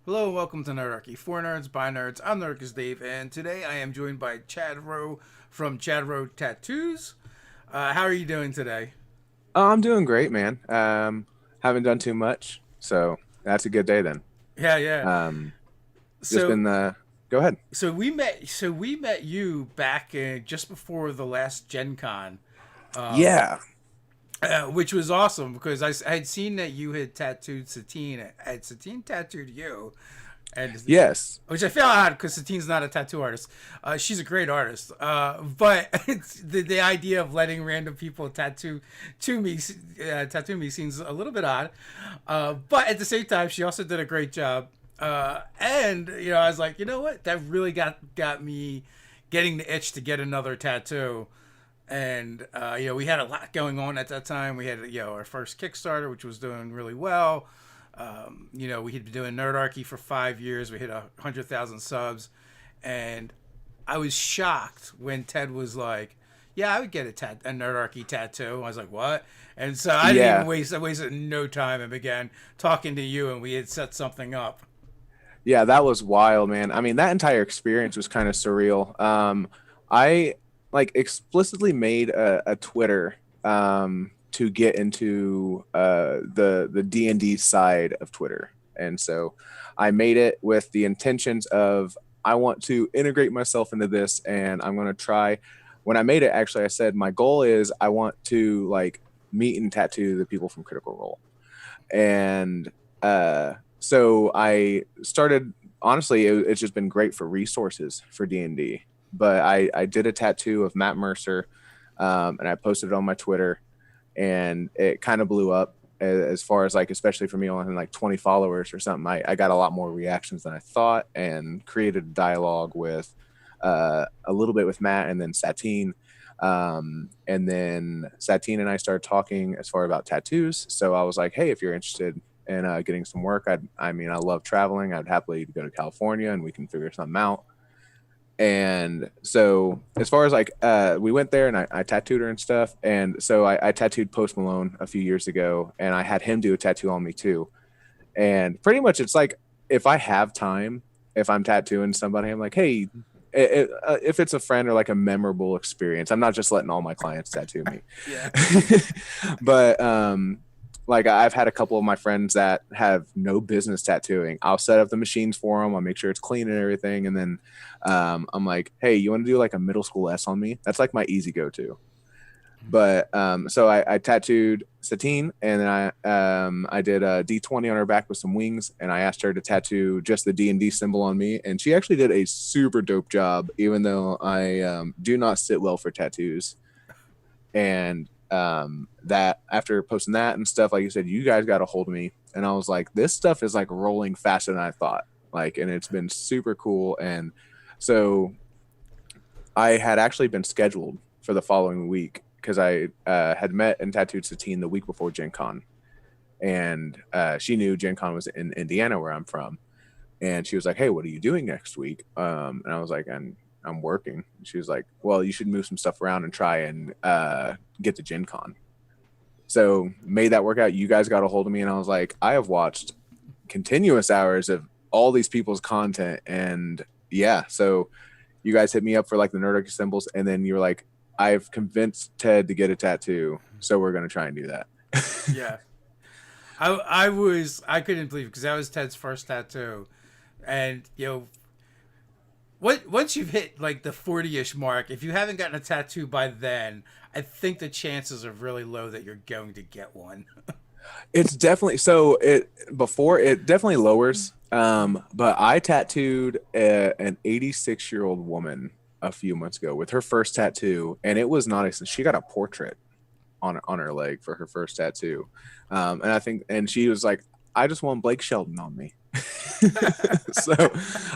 Hello and welcome to Nerdarchy. For nerds, by nerds, I'm Nerdcast Dave, and today I am joined by Chad Rowe from Chad Rowe Tattoos. How are you doing today? Oh, I'm doing great, man. Haven't done too much, so that's a good day then. Yeah, yeah. Um, just So, been Go ahead. so we met you back in just before the last Gen Con, Yeah. which was awesome because I had seen that you had tattooed Satine. Had Satine tattooed you, and Yes. which I feel odd because Satine's not a tattoo artist. She's a great artist, but the idea of letting random people tattoo me seems a little bit odd. But at the same time, she also did a great job. And I was like, you know what? That really got me getting the itch to get another tattoo. And we had a lot going on at that time. We had our first Kickstarter, which was doing really well. We had been doing Nerdarchy for 5 years. We hit 100,000 subs, and I was shocked when Ted was like, "Yeah, I would get a Nerdarchy tattoo." I was like, "What?" And so I didn't even Yeah. waste. I wasted no time and began talking to you, and we had set something up. Yeah, that was wild, man. I mean, that entire experience was kind of surreal. I like explicitly made a Twitter to get into the D&D side of Twitter. And so I made it with the intentions of I want to integrate myself into this and I'm going to try. When I made it, actually, I said my goal is I want to like meet and tattoo the people from Critical Role. And so I started, honestly, it's just been great for resources for D&D. But I did a tattoo of Matt Mercer, and I posted it on my Twitter, and it kind of blew up as far as like, especially for me, only like 20 followers or something. I got a lot more reactions than I thought, and created a dialogue with a little bit with Matt and then Satine. And then Satine and I started talking as far about tattoos. So I was like, hey, if you're interested in getting some work, I mean, I love traveling. I'd happily go to California and we can figure something out. And so as far as like we went there and I tattooed her and stuff. And so I tattooed Post Malone a few years ago and I had him do a tattoo on me too. And pretty much it's like if I have time, if I'm tattooing somebody, I'm like, hey, if it's a friend or like a memorable experience, I'm not just letting all my clients tattoo me. Yeah, But like I've had a couple of my friends that have no business tattooing. I'll set up the machines for them. I'll make sure it's clean and everything. And then I'm like, hey, you want to do like a middle school S on me? That's like my easy go-to. But so I tattooed Satine, and then I did a D20 on her back with some wings, and I asked her to tattoo just the D&D symbol on me, and she actually did a super dope job, even though I do not sit well for tattoos. And that after posting that and stuff, like you said, you guys got a hold of me, and I was like, this stuff is like rolling faster than I thought, like, and it's been super cool. And so I had actually been scheduled for the following week because I had met and tattooed Satine the week before Gen Con. And she knew Gen Con was in Indiana, where I'm from. And she was like, hey, what are you doing next week? And I was like, I'm working. She was like, well, you should move some stuff around and try and get to Gen Con. So made that work out. You guys got a hold of me, and I was like, I have watched continuous hours of all these people's content. And yeah, so you guys hit me up for like the Nordic symbols, and then you're like, I've convinced Ted to get a tattoo, so we're gonna try and do that. yeah. I couldn't believe it because that was Ted's first tattoo, and once you've hit like the 40ish mark, if you haven't gotten a tattoo by then, I think the chances are really low that you're going to get one. It's definitely so. It before it definitely lowers. But I tattooed an 86-year-old woman a few months ago with her first tattoo, and it was not. She got a portrait on her leg for her first tattoo, and I think, and she was like, "I just want Blake Shelton on me." So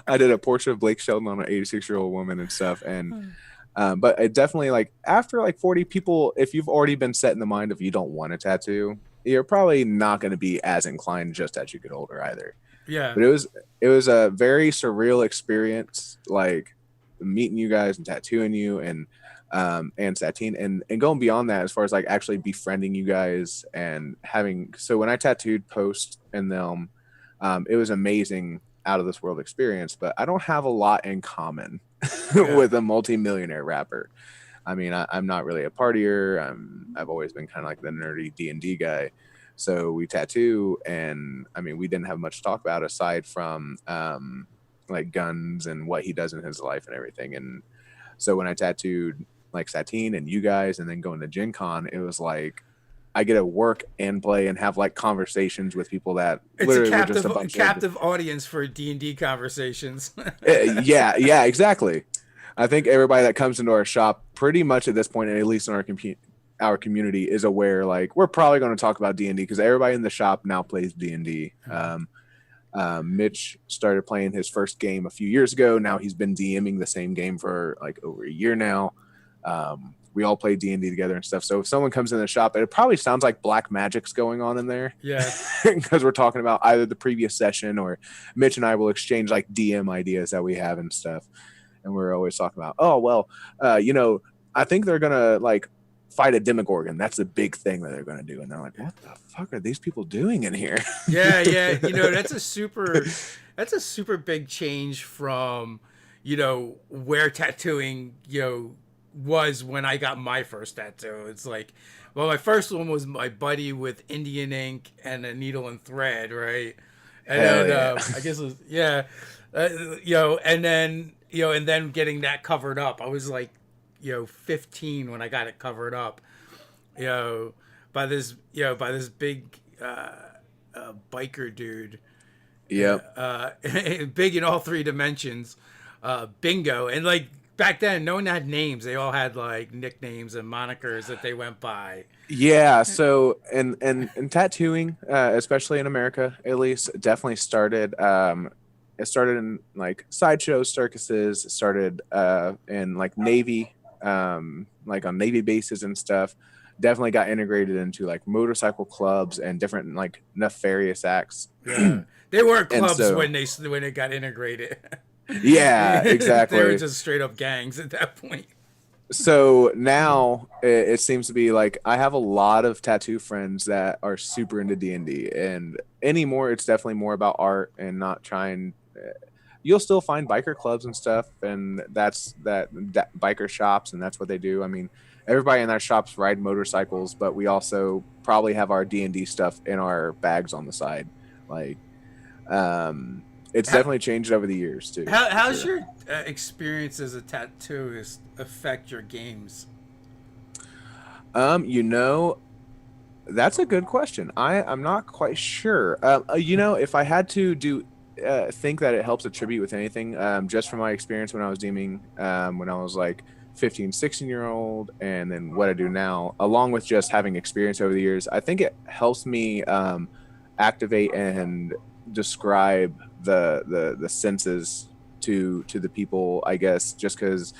I did a portrait of Blake Shelton on an 86-year-old woman and stuff, and but it definitely, like, after like 40 people, if you've already been set in the mind of you don't want a tattoo, you're probably not going to be as inclined just as you get older either. Yeah, But it was a very surreal experience, like meeting you guys and tattooing you, and Satine, and going beyond that as far as like actually befriending you guys and having. So when I tattooed Post and them, it was amazing out of this world experience, but I don't have a lot in common Yeah. with a multimillionaire rapper. I mean, I'm not really a partier. I've always been kind of like the nerdy D&D guy. So we tattoo, and I mean, we didn't have much to talk about aside from like guns and what he does in his life and everything. And so when I tattooed like Satine and you guys, and then going to Gen Con, it was like I get to work and play and have like conversations with people that It's a literally were just a bunch of captive audience for D&D conversations. yeah, exactly. I think everybody that comes into our shop, pretty much at this point, at least in our community, is aware. Like we're probably going to talk about D&D because everybody in the shop now plays D&D. Mitch started playing his first game a few years ago. Now he's been DMing the same game for like over a year now. We all play D&D together and stuff. So if someone comes in the shop, it probably sounds like black magic's going on in there. Yeah. Because we're talking about either the previous session or Mitch and I will exchange like DM ideas that we have and stuff. And we're always talking about, oh, well, I think they're going to like fight a Demogorgon. That's the big thing that they're going to do. And they're like, what the fuck are these people doing in here? Yeah. That's a super big change from, where tattooing, was when I got my first tattoo. It's like, well, my first one was my buddy with Indian ink and a needle and thread, right? And Hell then yeah. I guess it was, yeah, and then and then getting that covered up. I was like, 15 when I got it covered up, you know, by this big biker dude. Yep. Big in all three dimensions. Bingo. And like back then, no one had names. They all had like nicknames and monikers that they went by. Yeah, so and tattooing, especially in America, at least, definitely started. It started in like sideshows, circuses. It started in like Navy, like on Navy bases and stuff. Definitely got integrated into like motorcycle clubs and different like nefarious acts. Yeah, they weren't And clubs so, when it got integrated. yeah, They were exactly. just straight up gangs at that point. So now it seems to be like I have a lot of tattoo friends that are super into D&D, and anymore it's definitely more about art and not trying. You'll still find biker clubs and stuff, and that biker shops, and that's what they do. I mean, everybody in our shops ride motorcycles, but we also probably have our D&D stuff in our bags on the side. Like, it's How, definitely changed over the years too, for how's sure. your experience as a tattooist affect your games? Um, you know, That's a good question. I'm not quite sure. If I had to think that it helps attribute with anything, just from my experience when I was deeming, when I was like 15, 16-year old, and then what I do now, along with just having experience over the years, I think it helps me activate and describe the senses to the people, I guess, just because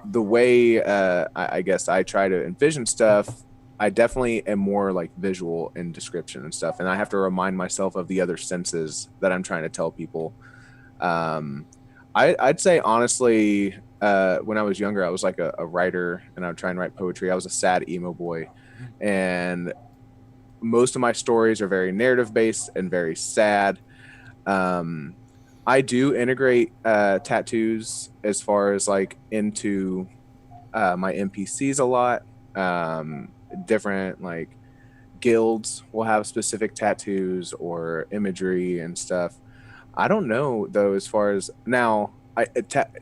the way I guess I try to envision stuff, I definitely am more like visual in description and stuff, and I have to remind myself of the other senses that I'm trying to tell people. Um, I'd say honestly, when I was younger, I was like a writer, and I would try and write poetry. I was a sad emo boy, and most of my stories are very narrative based and very sad. Um, I do integrate tattoos as far as like into my NPCs a lot. Different like guilds will have specific tattoos or imagery and stuff. I don't know though, as far as now,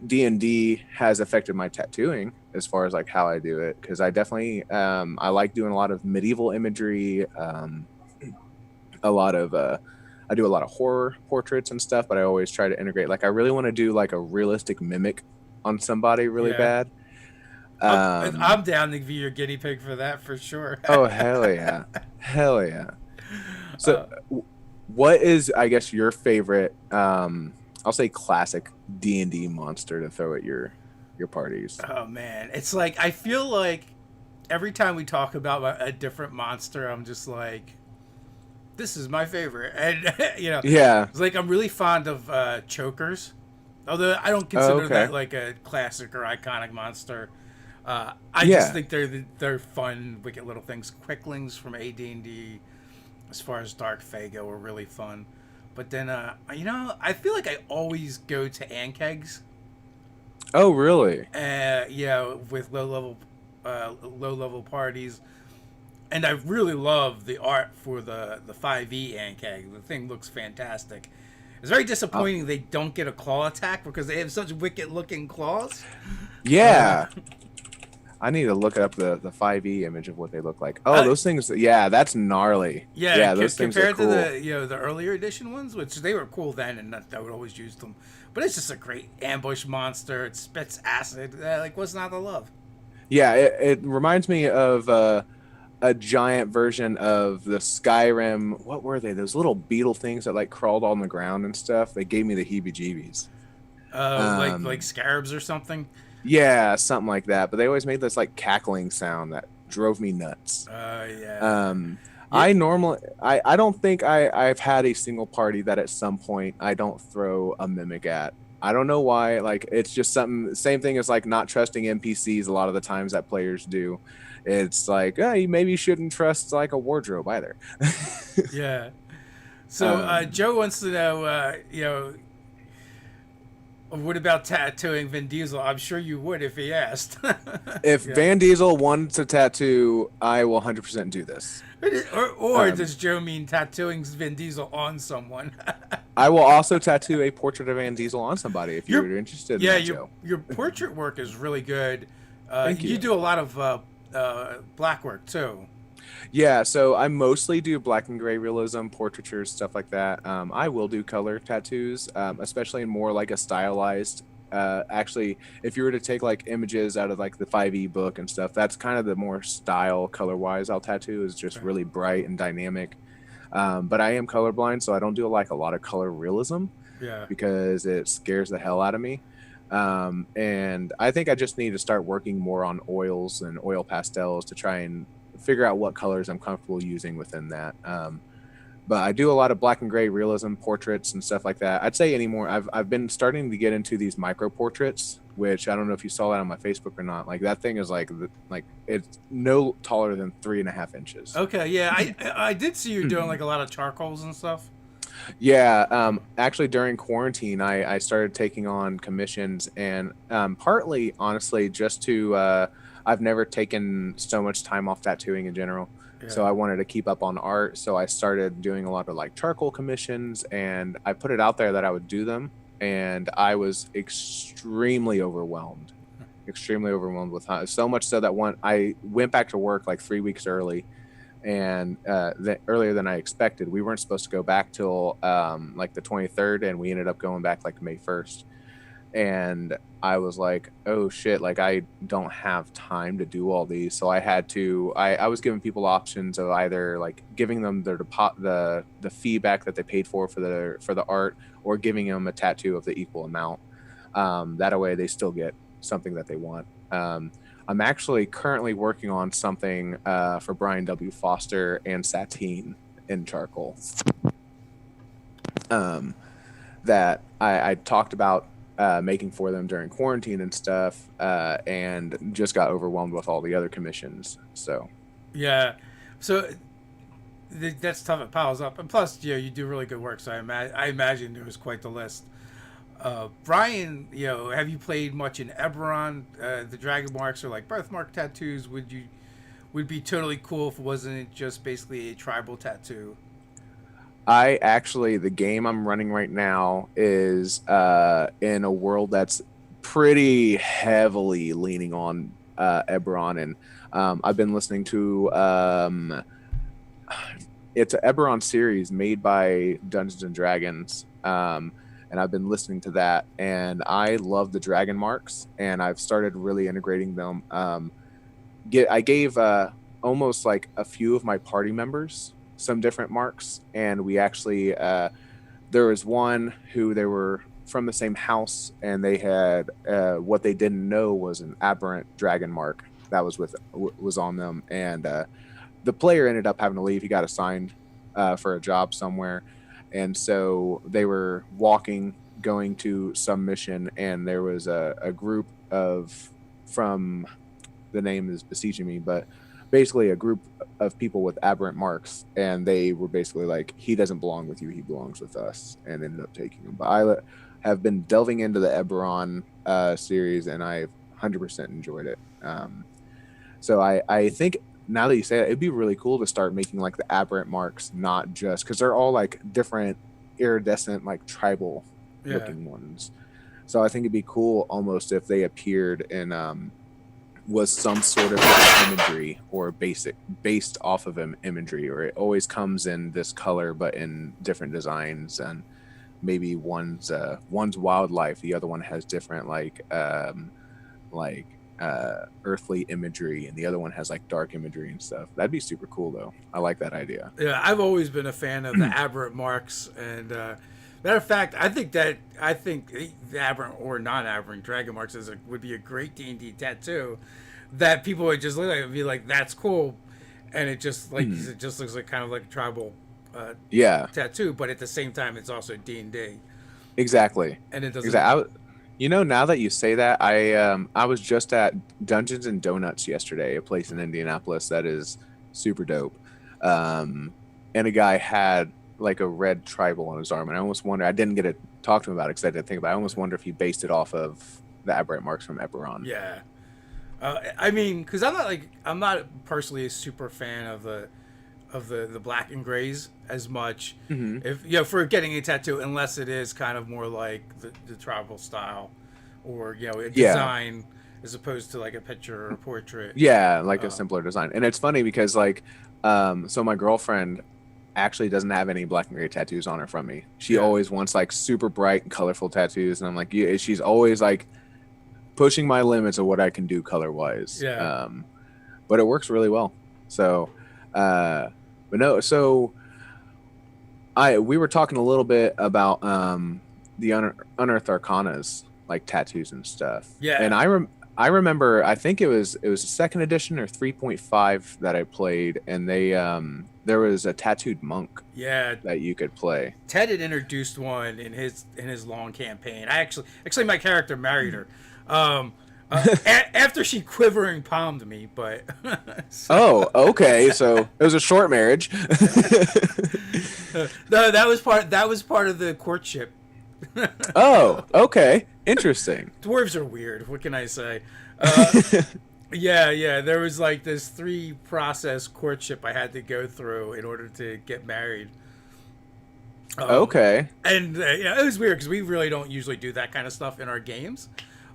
D&D has affected my tattooing as far as like how I do it, because I definitely I like doing a lot of medieval imagery, a lot of I do a lot of horror portraits and stuff, but I always try to integrate, like I really want to do like a realistic mimic on somebody really Yeah. bad. I'm down to be your guinea pig for that for sure. Oh hell yeah, hell yeah. So, uh, what is, I guess, your favorite? I'll say classic D&D monster to throw at your parties. oh man, it's like I feel like every time we talk about a different monster, I'm just like, this is my favorite, and Yeah. it's like I'm really fond of chokers, although I don't Oh, consider okay. that like a classic or iconic monster. I just Yeah. think they're fun, wicked little things. Quicklings from AD&D, as far as Dark Fae go, are really fun. But then, I feel like I always go to Ankegs. Oh, really? With low level parties, and I really love the art for the 5e Ankeg. The thing looks fantastic. It's very Oh, disappointing they don't get a claw attack because they have such wicked looking claws. Uh, yeah. I need to look up the 5e image of what they look like. Oh, uh, those things. Yeah, that's gnarly. yeah, Yeah, those things are compared to cool. the earlier edition ones, which they were cool then, and I would always use them. But it's just a great ambush monster. It spits acid. Like, what's not to love? Yeah, it reminds me of a giant version of the Skyrim. What were they? Those little beetle things that like crawled on the ground and stuff. They gave me the heebie-jeebies. Like Um, scarabs or something. yeah, something like that. But they always made this like cackling sound that drove me nuts. Yeah. Um, Yeah. I don't think I've had a single party that at some point I don't throw a mimic at. I don't know why. Like it's just something. Same thing as like not trusting NPCs. A lot of the times that players do. It's like, oh, you maybe shouldn't trust like a wardrobe either. Yeah. So um, Joe wants to know, what about tattooing Vin Diesel? I'm sure you would if he asked. if Yeah. Van Diesel wants to tattoo, I will 100% do this. Or Um, does Joe mean tattooing Vin Diesel on someone? I will also tattoo a portrait of Van Diesel on somebody if your you're interested in yeah, that, your Joe. your portrait work is really good. Thank You you. do a lot of black work too. Yeah, so I mostly do black and gray realism, portraitures, stuff like that. I will do color tattoos, especially in more like a stylized. Actually, if you were to take like images out of like the 5e book and stuff, that's kind of the more style color wise I'll tattoo is just really bright and dynamic. But I am colorblind, so I don't do like a lot of color realism Yeah. because it scares the hell out of me. And I think I just need to start working more on oils and oil pastels to try and figure out what colors I'm comfortable using within that. But I do a lot of black and gray realism portraits and stuff like that. I'd say anymore. I've been starting to get into these micro portraits, which I don't know if you saw that on my Facebook or not. Like that thing is like it's no taller than 3.5 inches. Okay. Yeah. I did see you doing like a lot of charcoals and stuff. Yeah, actually, during quarantine, I started taking on commissions, and partly, honestly, just to I've never taken so much time off tattooing in general, so Yeah. I wanted to keep up on art. So I started doing a lot of like charcoal commissions, and I put it out there that I would do them, and I was extremely overwhelmed with how, so much so that one I went back to work like 3 weeks early and earlier than I expected. We weren't supposed to go back till like the 23rd, and we ended up going back like May 1st. And I was like, oh shit, like I don't have time to do all these. So I had to. I was giving people options of either like giving them their the feedback that they paid for the art, or giving them a tattoo of the equal amount. That way, they still get something that they want. I'm actually currently working on something for Brian W. Foster and Satine in charcoal um, that I talked about making for them during quarantine and stuff, and just got overwhelmed with all the other commissions. So, Yeah. So that's tough. It piles up, and plus, you do really good work. So I imagine there was quite the list. Brian, have you played much in Eberron? The dragon marks are like birthmark tattoos. Would be totally cool if it wasn't just basically a tribal tattoo. the game I'm running right now is in a world that's pretty heavily leaning on Eberron, and I've been listening to it's an Eberron series made by Dungeons and Dragons. And I've been listening to that, and I love the dragon marks, and I've started really integrating them. I gave almost like a few of my party members some different marks, and we actually there was one who they were from the same house, and they had what they didn't know was an aberrant dragon mark that was on them, and the player ended up having to leave. He got assigned for a job somewhere, and so they were going to some mission, and there was a group of from the name is besieging me, but basically a group of people with aberrant marks, and they were basically like, he doesn't belong with you, he belongs with us, and ended up taking him. But have been delving into the Eberron series, and I've 100% enjoyed it. So I think now that you say it, it'd be really cool to start making like the aberrant marks, not just because they're all like different iridescent, like tribal looking ones. So I think it'd be cool almost if they appeared in was some sort of like imagery or based off of imagery, or it always comes in this color but in different designs, and maybe one's wildlife, the other one has different like earthly imagery, and the other one has like dark imagery and stuff. That'd be super cool though. I like that idea. Yeah, I've always been a fan of the aberrant marks, and matter of fact, I think the aberrant or non-aberrant dragon marks would be a great D&D tattoo that people would just look at and be like, "That's cool," and it just it just looks like kind of like a tribal tattoo, but at the same time, it's also D&D. Exactly. And it doesn't. Exactly. You know, now that you say that, I was just at Dungeons and Donuts yesterday, a place in Indianapolis that is super dope. And a guy had like a red tribal on his arm, and I almost wonder, I didn't get to talk to him about it because I didn't think about it. I almost wonder if he based it off of the aberrant marks from Eberron. Yeah. I mean, because I'm not personally a super fan of the black and grays as much, if for getting a tattoo, unless it is kind of more like the tribal style, or a design as opposed to like a picture or a portrait. Yeah, like a simpler design. And it's funny because like, so my girlfriend actually doesn't have any black and gray tattoos on her from me. She always wants like super bright and colorful tattoos, and I'm like, yeah, she's always like pushing my limits of what I can do color wise. Yeah. But it works really well. So, but no, so we were talking a little bit about the unearthed arcanas, like tattoos and stuff. Yeah. And I remember, I think it was a second edition or 3.5 that I played, and they there was a tattooed monk that you could play. Ted had introduced one in his long campaign. I actually my character married her after she quivering palmed me, but oh, okay, so it was a short marriage. No, that was part of the courtship. Oh, okay, interesting. Dwarves are weird. What can I say? Yeah. There was like this 3-process courtship I had to go through in order to get married. Okay. And it was weird because we really don't usually do that kind of stuff in our games.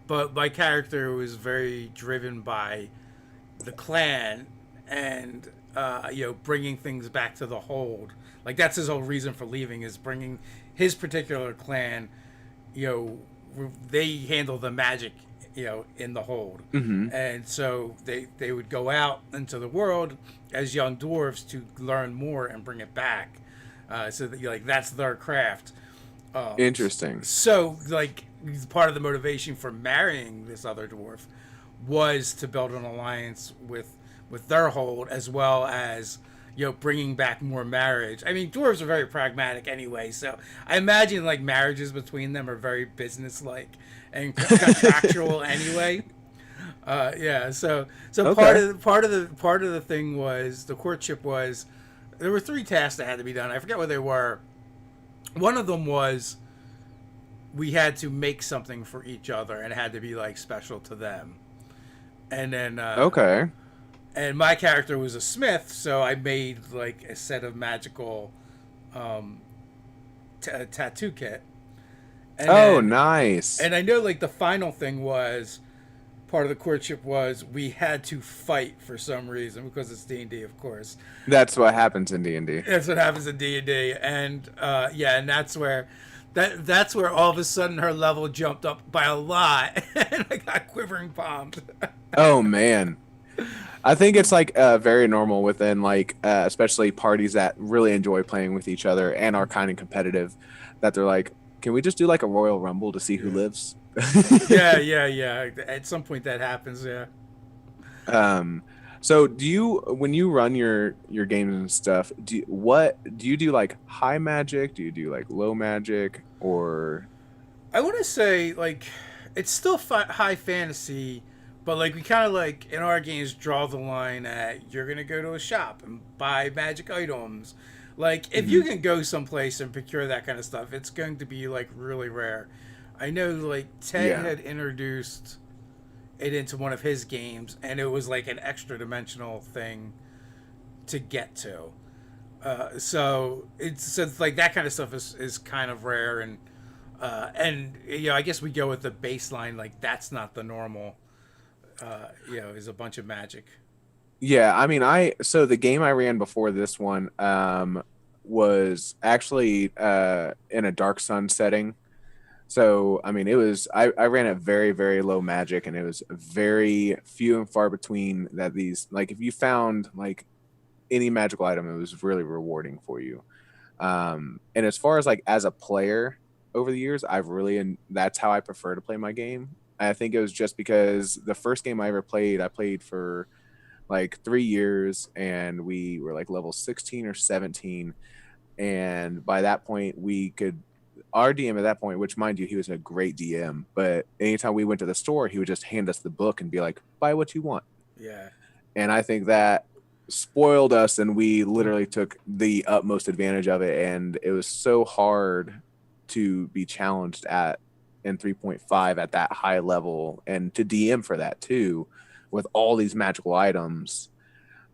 But my character was very driven by the clan and bringing things back to the hold. Like that's his whole reason for leaving, is bringing his particular clan. They handle the magic, in the hold, and so they would go out into the world as young dwarves to learn more and bring it back. So that that's their craft. Interesting. So part of the motivation for marrying this other dwarf was to build an alliance with their hold, as well as bringing back more marriage. I mean, dwarves are very pragmatic anyway, so I imagine like marriages between them are very business-like and contractual anyway. So okay. part of the thing was the courtship was there were 3 tasks that had to be done. I forget what they were. One of them was we had to make something for each other, and it had to be like special to them. And then okay. And my character was a smith, so I made like a set of magical tattoo kit. And nice. And I know like the final thing was, part of the courtship was we had to fight for some reason, because it's D&D, of course. That's what happens in D&D. That's what happens in D&D. And and that's where all of a sudden her level jumped up by a lot, and I got quivering palmed. Oh man. I think it's like very normal within like especially parties that really enjoy playing with each other and are kind of competitive, that they're like, can we just do like a Royal Rumble to see who lives? Yeah. At some point that happens, yeah. So when you run your games and stuff, do you do like high magic? Do you do like low magic? Or I want to say like it's still high fantasy, But like we kind of like in our games draw the line at you're gonna go to a shop and buy magic items. Like if you Hmm. can go someplace and procure that kind of stuff, it's going to be like really rare. I know like Ted Yeah. had introduced it into one of his games, and it was like an extra dimensional thing to get to. So it's like that kind of stuff is kind of rare, and you know I guess we go with the baseline like that's not the normal. You know, is a bunch of magic. Yeah, I mean, so the game I ran before this one was actually in a Dark Sun setting. So, I mean, I ran at very, very low magic, and it was very few and far between that these, like, if you found like any magical item, it was really rewarding for you. And as far as like as a player over the years, and that's how I prefer to play my game. I think it was just because the first game I ever played, I played for like 3 years, and we were like level 16 or 17. And by that point, our DM at that point, which mind you, he was a great DM, but anytime we went to the store, he would just hand us the book and be like, buy what you want. Yeah. And I think that spoiled us, and we literally took the utmost advantage of it. And it was so hard to be challenged at in 3.5 at that high level, and to DM for that too, with all these magical items.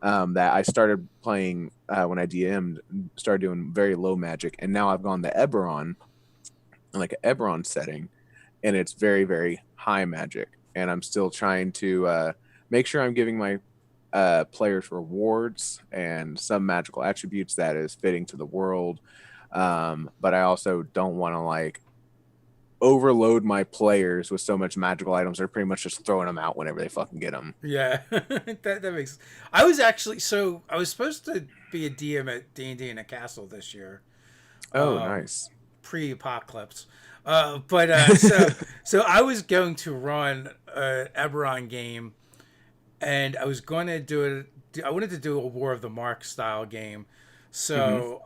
That I started playing when I DM'd, started doing very low magic, and now I've gone to Eberron, like an Eberron setting, and it's very, very high magic. And I'm still trying to make sure I'm giving my players rewards and some magical attributes that is fitting to the world. But I also don't want to like overload my players with so much magical items. They're pretty much just throwing them out whenever they fucking get them. Yeah. That makes. I was actually I was supposed to be a DM at D&D in a castle this year, Oh, nice. pre-apocalypse. But I was going to run an Eberron game, and I was going to do it. I wanted to do a War of the Mark style game, Hmm. so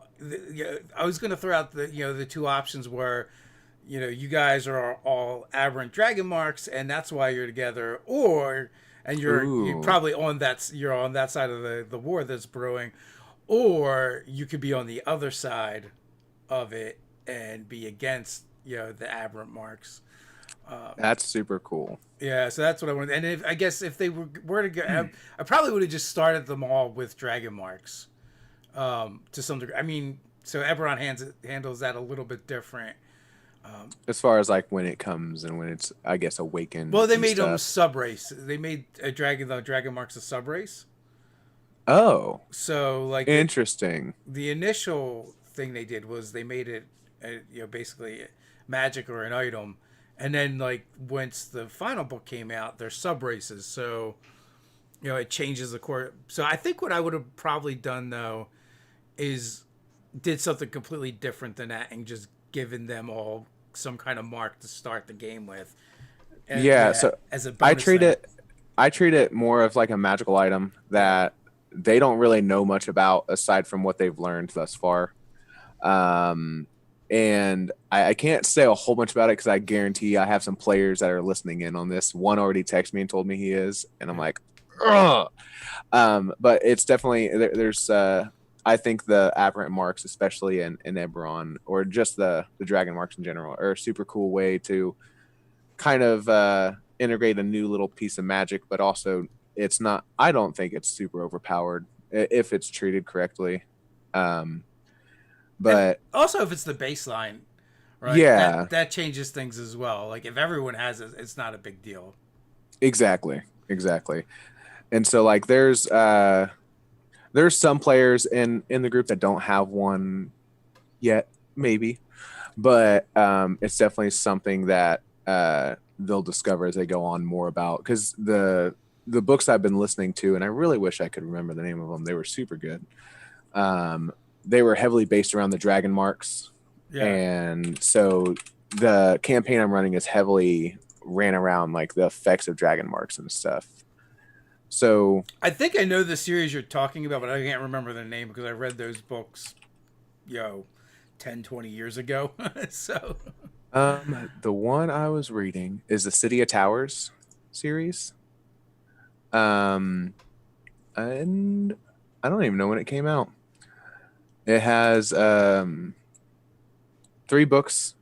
I was going to throw out the two options were, you guys are all aberrant dragon marks, and that's why you're together, or and you're Ooh, probably you're on that side of the war that's brewing, or you could be on the other side of it and be against the aberrant marks. that's super cool. Yeah, so that's what I wanted. And I guess if they were to go, I probably would have just started them all with dragon marks, to some degree. I mean, so Eberron handles that a little bit different. As far as like when it comes and when it's, I guess, awakened Well, they and made them stuff. sub race. They made the dragon marks a sub race. Oh, So like interesting. the initial thing they did was they made it, basically magic or an item, and then like once the final book came out, they're sub races. So it changes the core. So I think what I would have probably done though is did something completely different than that and just given them all some kind of mark to start the game with, and Yeah, so as a I bonus treat thing. it I treat it more of like a magical item Yeah. that they don't really know much about aside from what they've learned thus far. Um, and I can't say a whole bunch about it because I guarantee I have some players that are listening in on this. One already texted me and told me he is, and I'm Yeah. like, ugh. But it's definitely there's I think the aberrant marks, especially in Eberron, or just the dragon marks in general, are a super cool way to kind of integrate a new little piece of magic, but also it's not. I don't think it's super overpowered if it's treated correctly. Um, but Also, if it's the baseline, right? yeah, That changes things as well. Like if everyone has it, it's not a big deal. exactly. And so like there's some players in the group that don't have one yet, maybe, but it's definitely something that they'll discover as they go on more about, because the books I've been listening to, and I really wish I could remember the name of them. They were super good. Um, they were heavily based around the dragon marks, Yeah. and so the campaign I'm running is heavily ran around like the effects of dragon marks and stuff. So I think I know the series you're talking about, but I can't remember the name because I read those books, yo, 10, 20 years ago. So, the one I was reading is the City of Towers series. Um, and I don't even know when it came out. It has 3 books.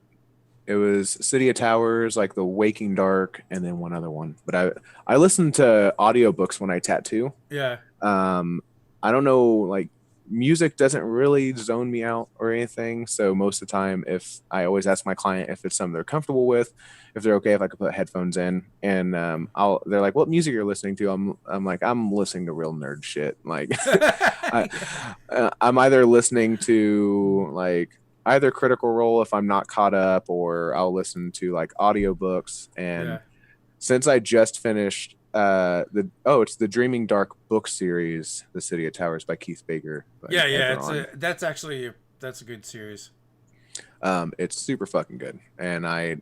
It was City of Towers, like The Waking Dark, and then one other one. But I listen to audiobooks when I tattoo. Yeah. Um, I don't know, like music doesn't really zone me out or anything. So most of the time, if I always ask my client if it's something they're comfortable with, if they're okay if I could put headphones in, and they're like, "What music you're listening to?" I'm like, I'm listening to real nerd shit. Like, I, Yeah. I'm either listening to like either Critical Role if I'm not caught up, or I'll listen to like audiobooks. And Yeah. since I just finished it's the Dreaming Dark book series, The City of Towers by Keith Baker by Yeah, yeah, Everon. that's actually that's a good series. It's super fucking good, and I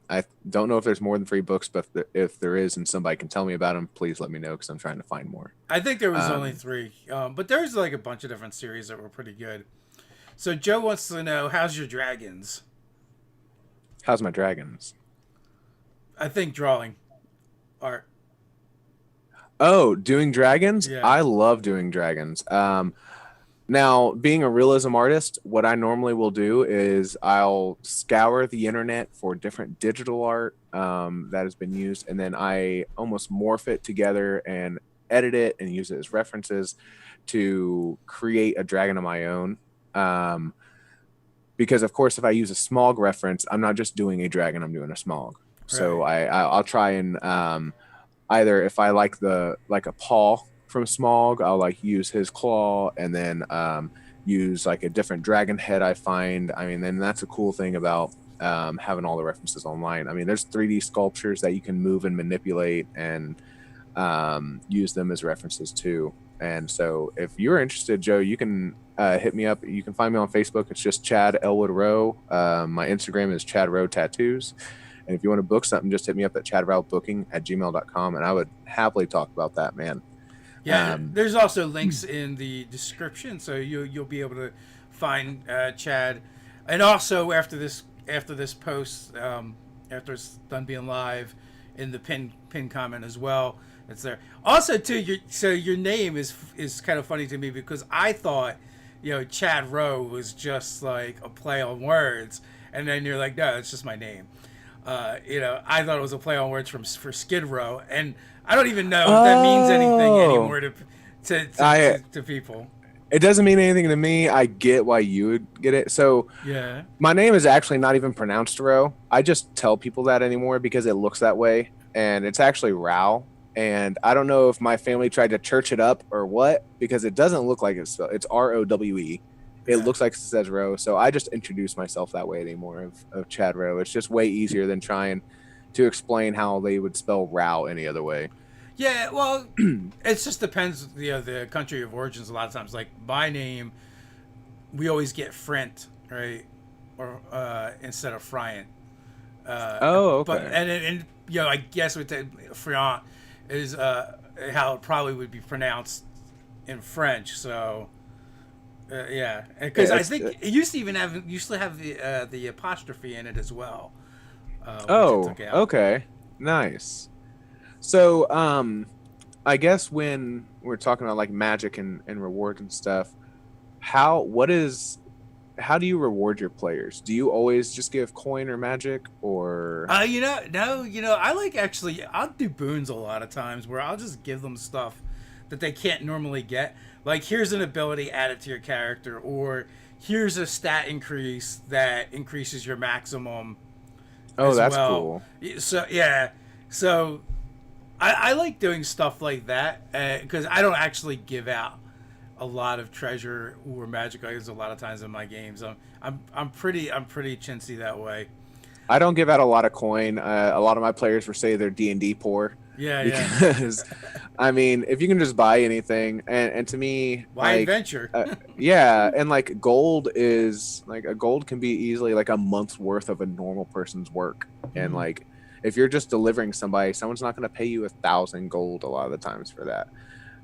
don't know if there's more than 3 books, but if there is, and somebody can tell me about them, please let me know because I'm trying to find more. I think there was only Um, 3, but there's like a bunch of different series that were pretty good. So Joe wants to know, how's your dragons? how's my dragons? I think drawing art. Oh, doing dragons? Yeah, I love doing dragons. Now, being a realism artist, what I normally will do is I'll scour the internet for different digital art that has been used, and then I almost morph it together and edit it and use it as references to create a dragon of my own. Um, because, of course, if I use a Smog reference, I'm not just doing a dragon; I'm doing a Smog. So right. I'll try and either if I like a paw from Smog, I'll like use his claw, and then use like a different dragon head I find. I mean, then that's a cool thing about having all the references online. I mean, there's 3D sculptures that you can move and manipulate and use them as references too. And so if you're interested, Joe, you can hit me up. You can find me on Facebook. It's just Chad Elwood Rowe. My Instagram is Chad Rowe Tattoos. And if you want to book something, just hit me up at chadrowbooking@gmail.com, and I would happily talk about that, man. Yeah, Um, there's also links in the description, so you'll be able to find Chad, and also after this post, after it's done being live, in the pin comment as well. It's there. Also, too, your name is kind of funny to me because I thought, Chad Rowe was just like a play on words, and then you're like, no, it's just my name. I thought it was a play on words for Skid Row, and I don't even know if that means anything oh, anymore I to people. it doesn't mean anything to me. I get why you would get it. So Yeah, my name is actually not even pronounced Rowe. I just tell people that anymore because it looks that way, and it's actually Row. And I don't know if my family tried to church it up or what, because it doesn't look like it's spelled. It's Rowe. It yeah, looks like it says Rowe. So I just introduce myself that way anymore of Chad Rowe. It's just way easier than trying to explain how they would spell Row any other way. yeah. Well, it just depends. The country of origins. A lot of times, like my name, we always get Frent, right, or instead of Friant. Oh, But okay. and I guess with the Friant is how it probably would be pronounced in French. So yeah, because Yeah, I it's think it used to have the apostrophe in it as well, which it oh, took out. okay. Nice. So, I guess when we're talking about like magic and rewards and stuff, how what is how do you reward your players? Do you always just give coin or magic, or No, I like actually. I'll do boons a lot of times where I'll just give them stuff that they can't normally get. Like here's an ability added to your character, or here's a stat increase that increases your maximum oh, as that's well. cool. So yeah, so I like doing stuff like that because I don't actually give out a lot of treasure or magic items a lot of times in my games. I'm pretty chintzy that way. I don't give out a lot of coin. A lot of my players will say they're D&D poor Yeah, yeah. because, I mean, if you can just buy anything, and to me, Why like, adventure? yeah, and like gold is like a gold can be easily like a month's worth of a normal person's work, and Mhm. like if you're just delivering somebody, someone's not going to pay you 1,000 gold a lot of the times for that.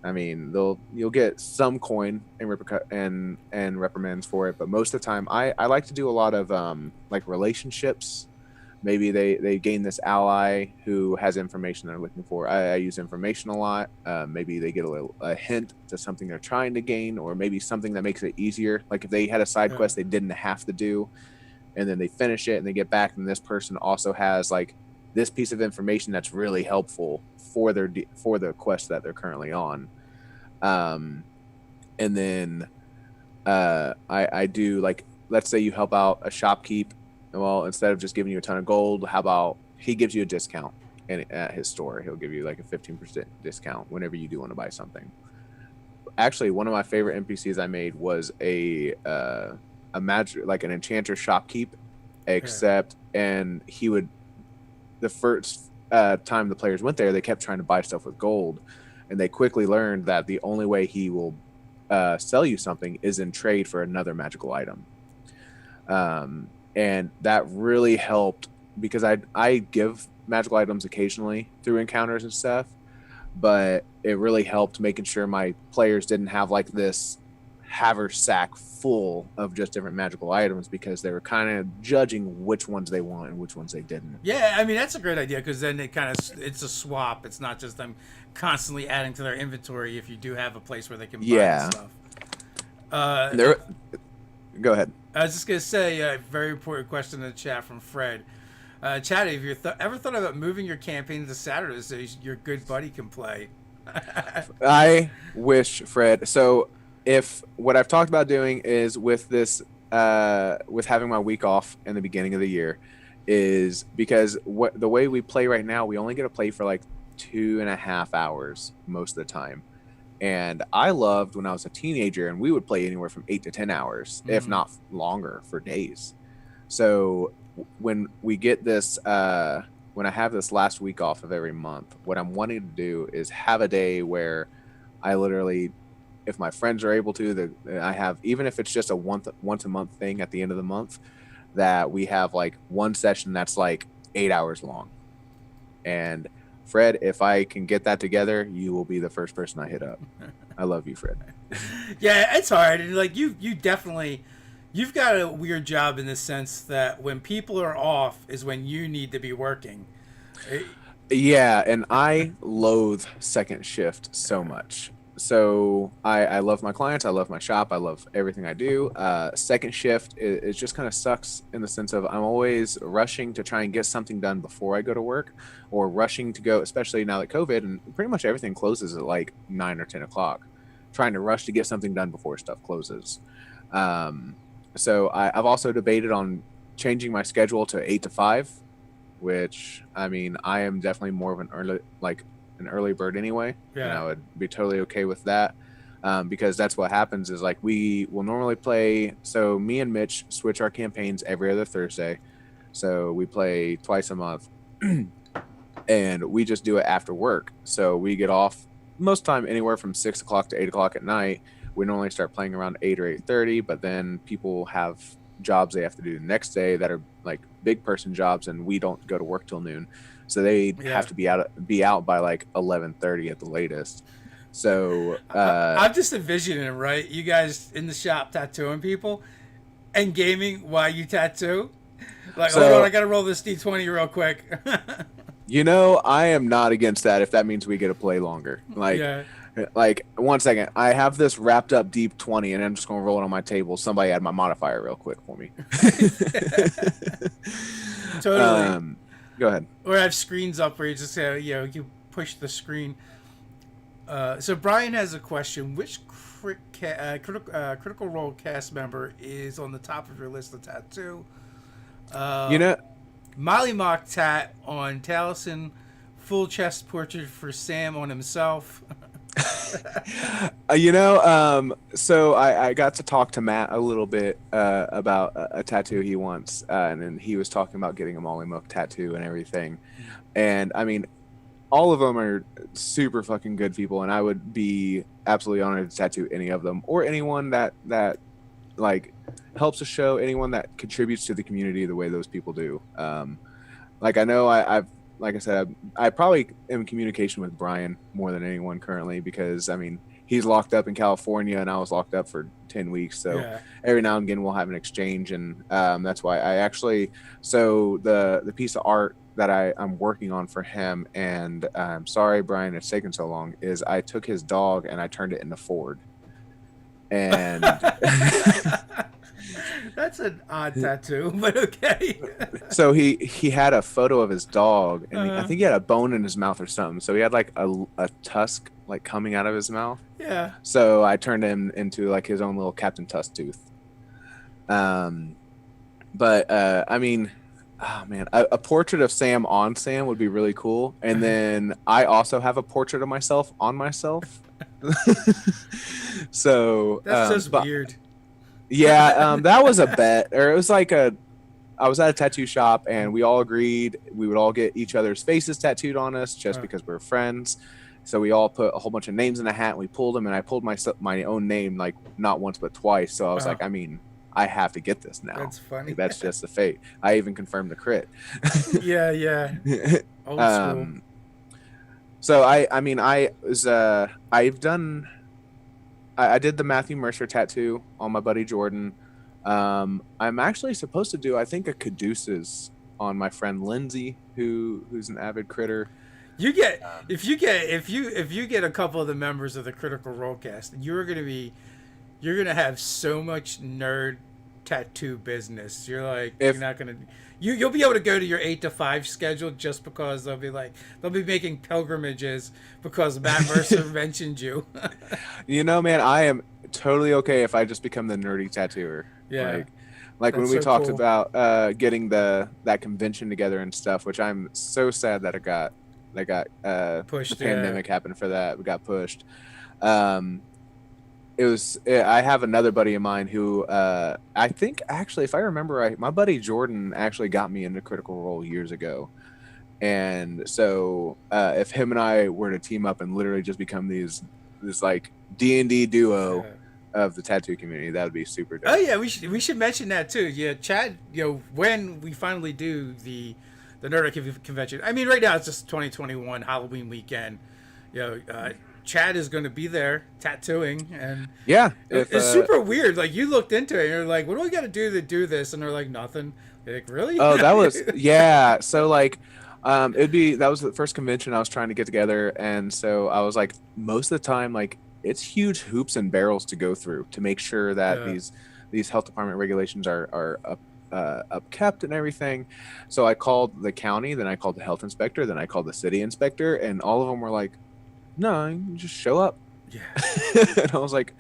I mean, you'll get some coin and and reprimands for it, but most of the time, I like to do a lot of like relationships maybe they gain this ally who has information they're looking for. I use information a lot. Maybe they get a hint to something they're trying to gain, or maybe something that makes it easier. Like if they had a side quest they didn't have to do, and then they finish it and they get back, and this person also has like this piece of information that's really helpful for the quest that they're currently on. And then I do, like, let's say you help out a shopkeep. Well, instead of just giving you a ton of gold, how about he gives you a discount, and at his store he'll give you like a 15% discount whenever you do want to buy something. Actually, one of my favorite NPCs I made was a magic, like an enchanter shopkeep, except and he would, the first time the players went there, they kept trying to buy stuff with gold, and they quickly learned that the only way he will sell you something is in trade for another magical item. And that really helped, because I give magical items occasionally through encounters and stuff, but it really helped making sure my players didn't have like this haversack full of just different magical items, because they were kind of judging which ones they want and which ones they didn't. Yeah, I mean that's a great idea, because then it's a swap. It's not just them constantly adding to their inventory if you do have a place where they can buy the stuff. Go ahead. I was just gonna say a very important question in the chat from Fred. Chad, have you ever thought about moving your campaign to Saturday so your good buddy can play? I wish, Fred. So if what I've talked about doing is with this, with having my week off in the beginning of the year, is because the way we play right now, we only get to play for like 2.5 hours most of the time. And I loved when I was a teenager, and we would play anywhere from 8 to 10 hours, if not longer, for days. So when we get this, when I have this last week off of every month, what I'm wanting to do is have a day where I literally, if my friends are able to, I have, even if it's just a once a month thing at the end of the month, that we have like one session that's like 8 hours long. And Fred, if I can get that together, you will be the first person I hit up. I love you, Fred. Yeah, it's hard. And like you definitely, you've got a weird job in the sense that when people are off is when you need to be working. Yeah, and I loathe second shift so much. So I love my clients, I love my shop, I love everything I do. Second shift, it just kind of sucks in the sense of I'm always rushing to try and get something done before I go to work, or rushing to go, especially now that COVID and pretty much everything closes at like 9 or 10 o'clock, trying to rush to get something done before stuff closes. So I've also debated on changing my schedule to 8 to 5, which, I mean, I am definitely more of an early bird anyway. Yeah. And I would be totally okay with that, because that's what happens is like we will normally play. So me and Mitch switch our campaigns every other Thursday. So we play twice a month and we just do it after work. So we get off most time anywhere from 6 o'clock to 8 o'clock at night. We normally start playing around 8 or 8:30, but then people have jobs they have to do the next day that are like big person jobs, and we don't go to work till noon. So they have to be out by like 11:30 at the latest. So I'm just envisioning, right? You guys in the shop tattooing people and gaming while you tattoo. Like, hold on, I gotta roll this D20 real quick. You know, I am not against that if that means we get to play longer. Like 1 second, I have this wrapped up deep 20, and I'm just gonna roll it on my table. Somebody add my modifier real quick for me. Totally. Go ahead. Or have screens up where you just you push the screen. So Brian has a question: which Critical Role cast member is on the top of your list of tattoo? Molly Mock tat on Taliesin, full chest portrait for Sam on himself. So I got to talk to Matt a little bit about a tattoo he wants, and then he was talking about getting a Molly Mook tattoo and everything. And I mean, all of them are super fucking good people, and I would be absolutely honored to tattoo any of them, or anyone that like helps the show, anyone that contributes to the community the way those people do. Like I know I've like I said, I probably am in communication with Brian more than anyone currently, because I mean, he's locked up in California and I was locked up for 10 weeks. So Yeah. every now and again we'll have an exchange, and that's why I actually, so the piece of art that I'm working on for him, and I'm sorry, Brian, it's taken so long, is I took his dog and I turned it into Ford. And That's an odd tattoo, but okay. so he had a photo of his dog, and I Uh, think he had a bone in his mouth or something. So he had like a tusk like coming out of his mouth. yeah. So I turned him into like his own little Captain Tusk Tooth. But I mean, oh man, a portrait of Sam on Sam would be really cool. And then I also have a portrait of myself on myself. So That's just weird. yeah, that was a bet, or it was like I was at a tattoo shop and we all agreed we would all get each other's faces tattooed on us just because we're friends. So we all put a whole bunch of names in a hat and we pulled them, and I pulled my own name like not once but twice. So I was like, I mean, I have to get this now. That's funny. Like, that's just the fate. I even confirmed the crit. Yeah. Old school. So I mean I was I did the Matthew Mercer tattoo on my buddy Jordan. I'm actually supposed to do, I think, a caduceus on my friend Lindsay, who's an avid critter. You get if you get a couple of the members of the Critical Rolecast, you're gonna have so much nerd tattoo business. You're like, you're not gonna, you'll be able to go to your 8 to 5 schedule just because they'll be making pilgrimages because Matt Mercer mentioned you. You know, man, I am totally okay if I just become the nerdy tattooer. Yeah. Like when That's we so talked cool. about getting that convention together and stuff, which I'm so sad that it got Pushed, the pandemic happened for that. We got pushed. I have another buddy of mine who I think, actually, if I remember right, my buddy Jordan actually got me into Critical Role years ago. And so if him and I were to team up and literally just become this like D&D duo of the tattoo community, that would be super dope. Oh yeah, we should mention that too. Yeah, Chad, when we finally do the Nerd convention. I mean, right now it's just 2021 Halloween weekend. Chad is going to be there tattooing, and yeah, it's super weird. Like, you looked into it and you're like, what do we got to do this? And they're like, nothing. You're like, really? Oh, that was yeah. So like, that was the first convention I was trying to get together, and so I was like, most of the time, like, it's huge hoops and barrels to go through to make sure that these health department regulations are upkept and everything. So I called the county, then I called the health inspector, then I called the city inspector, and all of them were like, no, you just show up. Yeah. And I was like,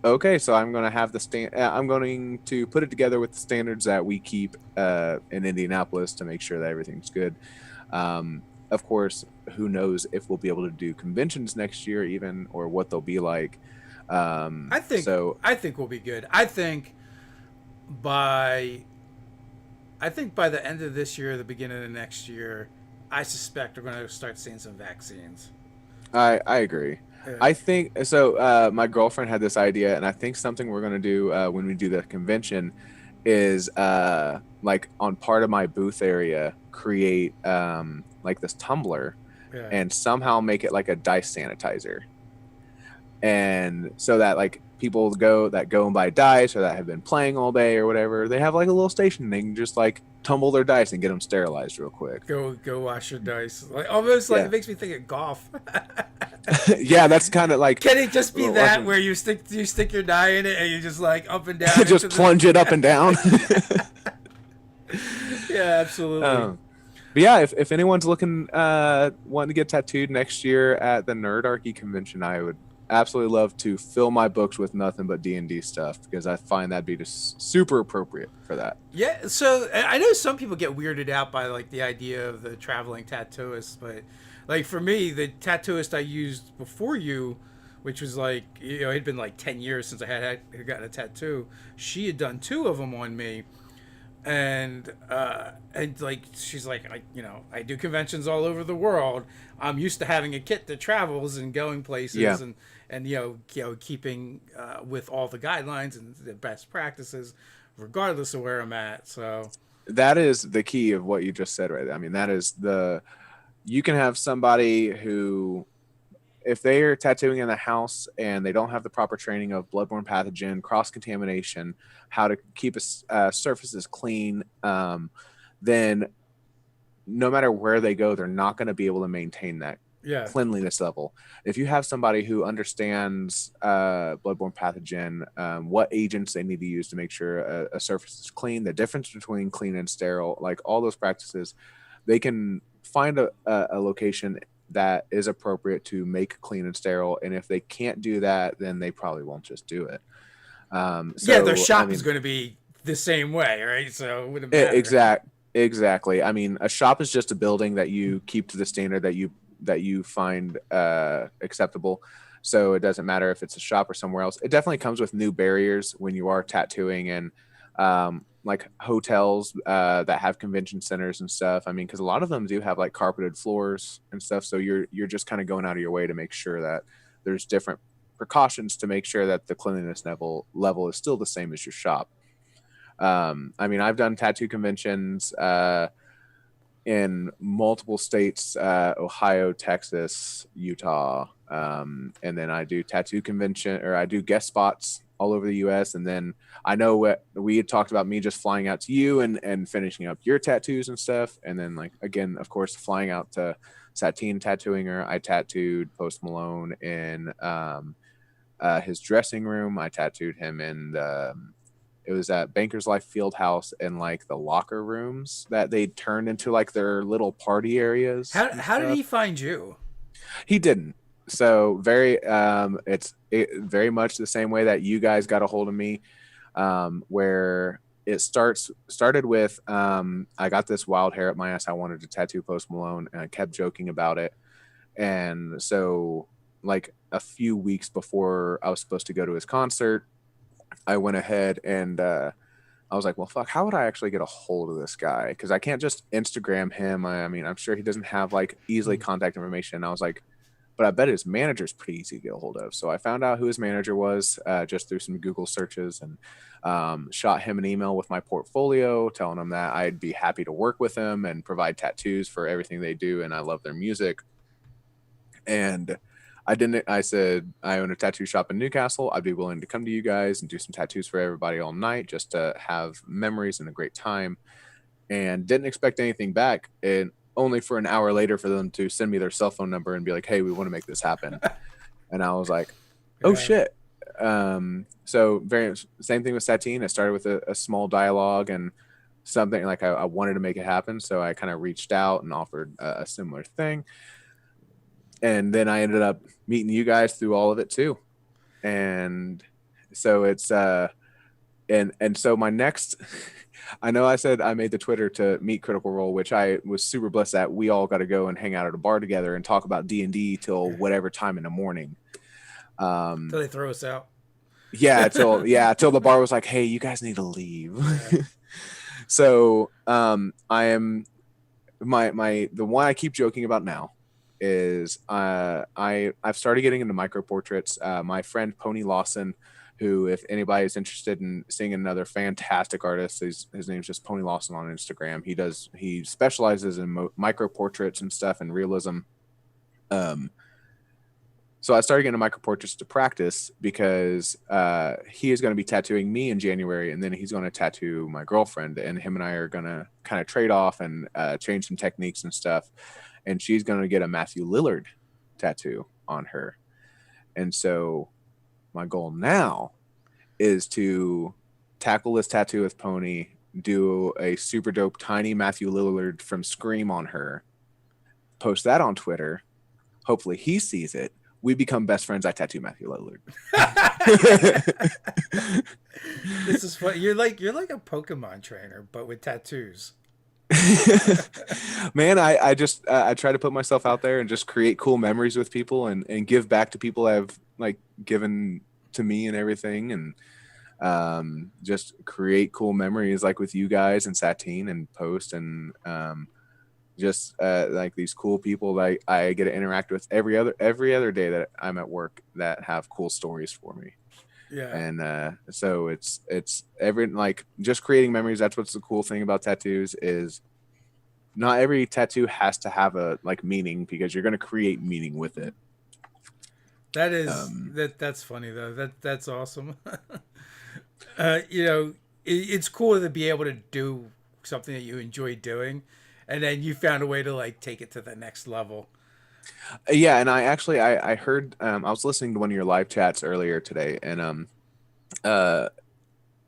okay, so I'm going to have I'm going to put it together with the standards that we keep in Indianapolis to make sure that everything's good. Of course, who knows if we'll be able to do conventions next year even, or what they'll be like. I think we'll be good. I think by the end of this year, the beginning of next year, I suspect we're going to start seeing some vaccines. I agree. Yeah. I think so. My girlfriend had this idea, and I think something we're going to do when we do the convention is like on part of my booth area, create like this tumbler and somehow make it like a dice sanitizer. And so that like people go and buy dice or that have been playing all day or whatever, they have like a little station. They can just like tumble their dice and get them sterilized real quick. Go wash your dice. Like, almost like it makes me think of golf. Yeah, that's kind of like. Can it just be that where you stick your die in it and you just like up and down? Just plunge it up and down. Yeah, absolutely. But yeah, if anyone's wanting to get tattooed next year at the Nerdarchy convention, I would absolutely love to fill my books with nothing but D&D stuff, because I find that'd be just super appropriate for that. Yeah, so I know some people get weirded out by like the idea of the traveling tattooist, but like for me, the tattooist I used before you, which was like, it had been like 10 years since I had gotten a tattoo. She had done 2 of them on me. And like, she's like, I do conventions all over the world. I'm used to having a kit that travels and going places and keeping with all the guidelines and the best practices, regardless of where I'm at. So that is the key of what you just said right there. I mean, that is you can have somebody who if they are tattooing in the house and they don't have the proper training of bloodborne pathogen, cross contamination, how to keep surfaces clean, then no matter where they go, they're not going to be able to maintain that Yeah. cleanliness level. If you have somebody who understands bloodborne pathogen, what agents they need to use to make sure a surface is clean, the difference between clean and sterile, like all those practices, they can find a location that is appropriate to make clean and sterile. And if they can't do that, then they probably won't just do it. Yeah, their So, I shop is mean, going to be the same way, right? So it wouldn't matter. exactly. I mean, a shop is just a building that you keep to the standard that you find acceptable. So it doesn't matter if it's a shop or somewhere else. It definitely comes with new barriers when you are tattooing and like hotels that have convention centers and stuff. I mean, because a lot of them do have like carpeted floors and stuff. So you're just kind of going out of your way to make sure that there's different precautions to make sure that the cleanliness level is still the same as your shop. I mean, I've done tattoo conventions in multiple states, Ohio, Texas, Utah. And then I do tattoo convention, or I do guest spots all over the US. And then I know what we had talked about, me just flying out to you and finishing up your tattoos and stuff. And then like, again, of course, flying out to Satine tattooing her. I tattooed Post Malone in his dressing room. I tattooed him in it was at Bankers Life Fieldhouse, and like the locker rooms that they turned into like their little party areas. How did he find you? He didn't. So it's very much the same way that you guys got a hold of me, where it started with I got this wild hair up my ass. I wanted to tattoo Post Malone, and I kept joking about it. And so like a few weeks before I was supposed to go to his concert, I went ahead and I was like, well, fuck, how would I actually get a hold of this guy? Because I can't just Instagram him. I mean, I'm sure he doesn't have like easily contact information. And I was like, but I bet his manager's pretty easy to get a hold of. So I found out who his manager was just through some Google searches, and shot him an email with my portfolio telling him that I'd be happy to work with him and provide tattoos for everything they do. And I love their music. And I said, I own a tattoo shop in Newcastle. I'd be willing to come to you guys and do some tattoos for everybody all night just to have memories and a great time. And didn't expect anything back. And only for an hour later for them to send me their cell phone number and be like, hey, we want to make this happen. And I was like, oh shit. So same thing with Satine. I started with a small dialogue and something like I wanted to make it happen. So I kind of reached out and offered a similar thing. And then I ended up meeting you guys through all of it too. And so it's and so my next I know I said I made the Twitter to meet Critical Role, which I was super blessed that we all got to go and hang out at a bar together and talk about D&D till whatever time in the morning. Till they throw us out. Till the bar was like, hey, you guys need to leave. Yeah. So I am the one I keep joking about now is I've started getting into micro portraits. My friend Pony Lawson, who, if anybody is interested in seeing another fantastic artist, his name's just Pony Lawson on Instagram. He specializes in micro portraits and stuff and realism. So I started getting micro portraits to practice because he is going to be tattooing me in January, and then he's going to tattoo my girlfriend, and him and I are going to kind of trade off and change some techniques and stuff. And she's going to get a Matthew Lillard tattoo on her. And so my goal now is to tackle this tattoo with Pony, do a super dope tiny Matthew Lillard from Scream on her, post that on Twitter. Hopefully he sees it. We become best friends. I tattoo Matthew Lillard. This is fun. You're like a Pokemon trainer, but with tattoos. Man, I just I try to put myself out there and just create cool memories with people and give back to people I've like given to me and everything, and just create cool memories like with you guys and Satine and Post and just like these cool people that I get to interact with every other day that I'm at work that have cool stories for me. Yeah. And so it's every like just creating memories. That's what's the cool thing about tattoos is not every tattoo has to have a like meaning, because you're going to create meaning with it. That is Um, that's funny though. That's awesome. You know, it's cool to be able to do something that you enjoy doing, and then you found a way to like take it to the next level. yeah, and I heard I was listening to one of your live chats earlier today, and uh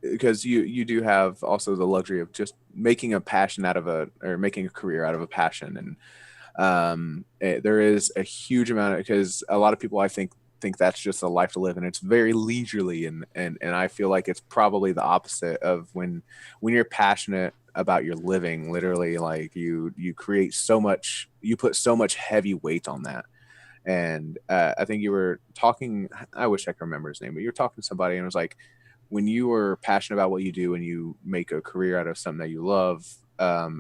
because you do have also the luxury of just making a passion out of a or making a career out of a passion, and there is a huge amount of, because a lot of people I think that's just a life to live, and it's very leisurely, and I feel like it's probably the opposite of when you're passionate about your living, literally, like you create so much, you put so much heavy weight on that. And I think you were talking, I wish I could remember his name, but you were talking to somebody and it was like, when you were passionate about what you do and you make a career out of something that you love,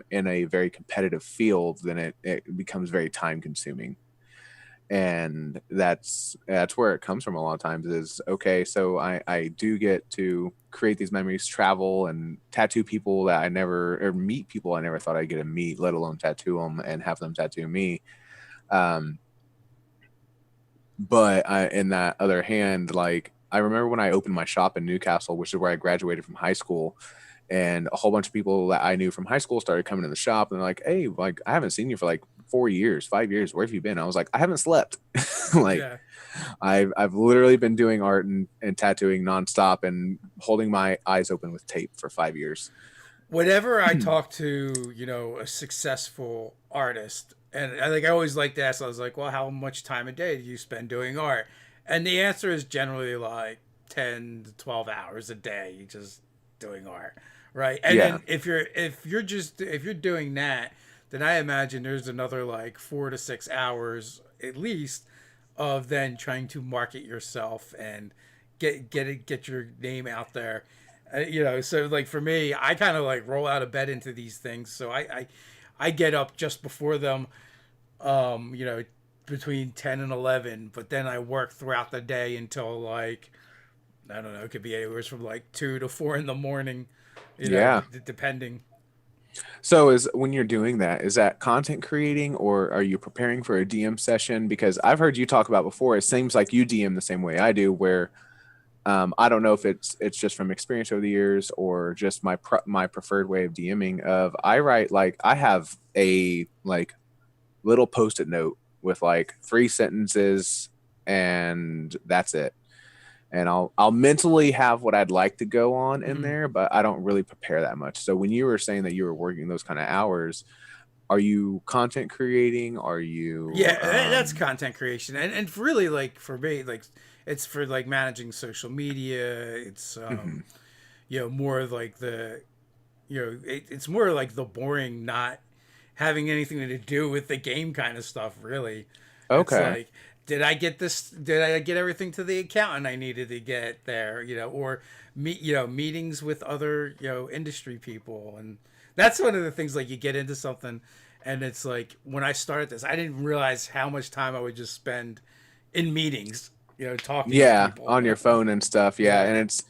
in a very competitive field, then it becomes very time consuming. And that's where it comes from a lot of times is, okay, so I do get to create these memories, travel and tattoo people that I never, or meet people I never thought I'd get to meet, let alone tattoo them and have them tattoo me. Um, but in that other hand, like I remember when I opened my shop in Newcastle, which is where I graduated from high school, and a whole bunch of people that I knew from high school started coming to the shop, and they're like, "Hey, like I haven't seen you for like 4 years, 5 years. Where have you been?" I was like, "I haven't slept. Like Yeah. I've literally been doing art and tattooing nonstop and holding my eyes open with tape for 5 years." Whenever I talk to, you know, a successful artist, and I always like to ask, I was like, well, how much time a day do you spend doing art? And the answer is generally like 10 to 12 hours a day just doing art, right? And Yeah. then if you're doing that, then I imagine there's another like 4 to 6 hours at least of then trying to market yourself and get your name out there. You know, so like for me, I kind of like roll out of bed into these things. So I get up just before them, you know, between 10 and 11, but then I work throughout the day until like, I don't know, it could be anywhere from like 2 to 4 in the morning, you know, Yeah. depending. So is when you're doing that, is that content creating or are you preparing for a DM session? Because I've heard you talk about before, it seems like you DM the same way I do, where I don't know if it's just from experience over the years or just my preferred way of DMing. Of I write, like I have a like little post-it note with like 3 sentences, and that's it. And I'll mentally have what I'd like to go on in Mhm. there, but I don't really prepare that much. So when you were saying that you were working those kind of hours, are you content creating? Are you Yeah, that's content creation, and really like for me, like it's for like managing social media. It's mhm. you know, more of like the, you know, it's more like the boring, not having anything to do with the game kind of stuff. Really, it's Okay. like, did I get this? Did I get everything to the accountant I needed to get there? You know, or meet, you know, meetings with other, you know, industry people, and that's one of the things. Like you get into something, and it's like when I started this, I didn't realize how much time I would just spend in meetings. You know, talking to Yeah, people. on your phone and stuff. Yeah, Yeah. and it's,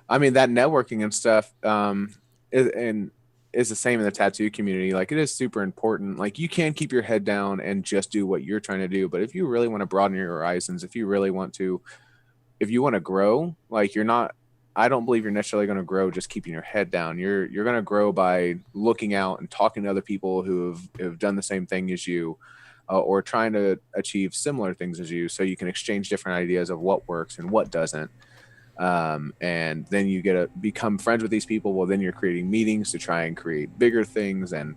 I mean, that networking and stuff, and is the same in the tattoo community. Like it is super important. Like you can keep your head down and just do what you're trying to do, but if you really want to broaden your horizons, if you really want to, if you want to grow, like you're not, I don't believe you're necessarily going to grow just keeping your head down. You're going to grow by looking out and talking to other people who have done the same thing as you, or trying to achieve similar things as you, so you can exchange different ideas of what works and what doesn't. And then you get to become friends with these people. Well, then you're creating meetings to try and create bigger things, and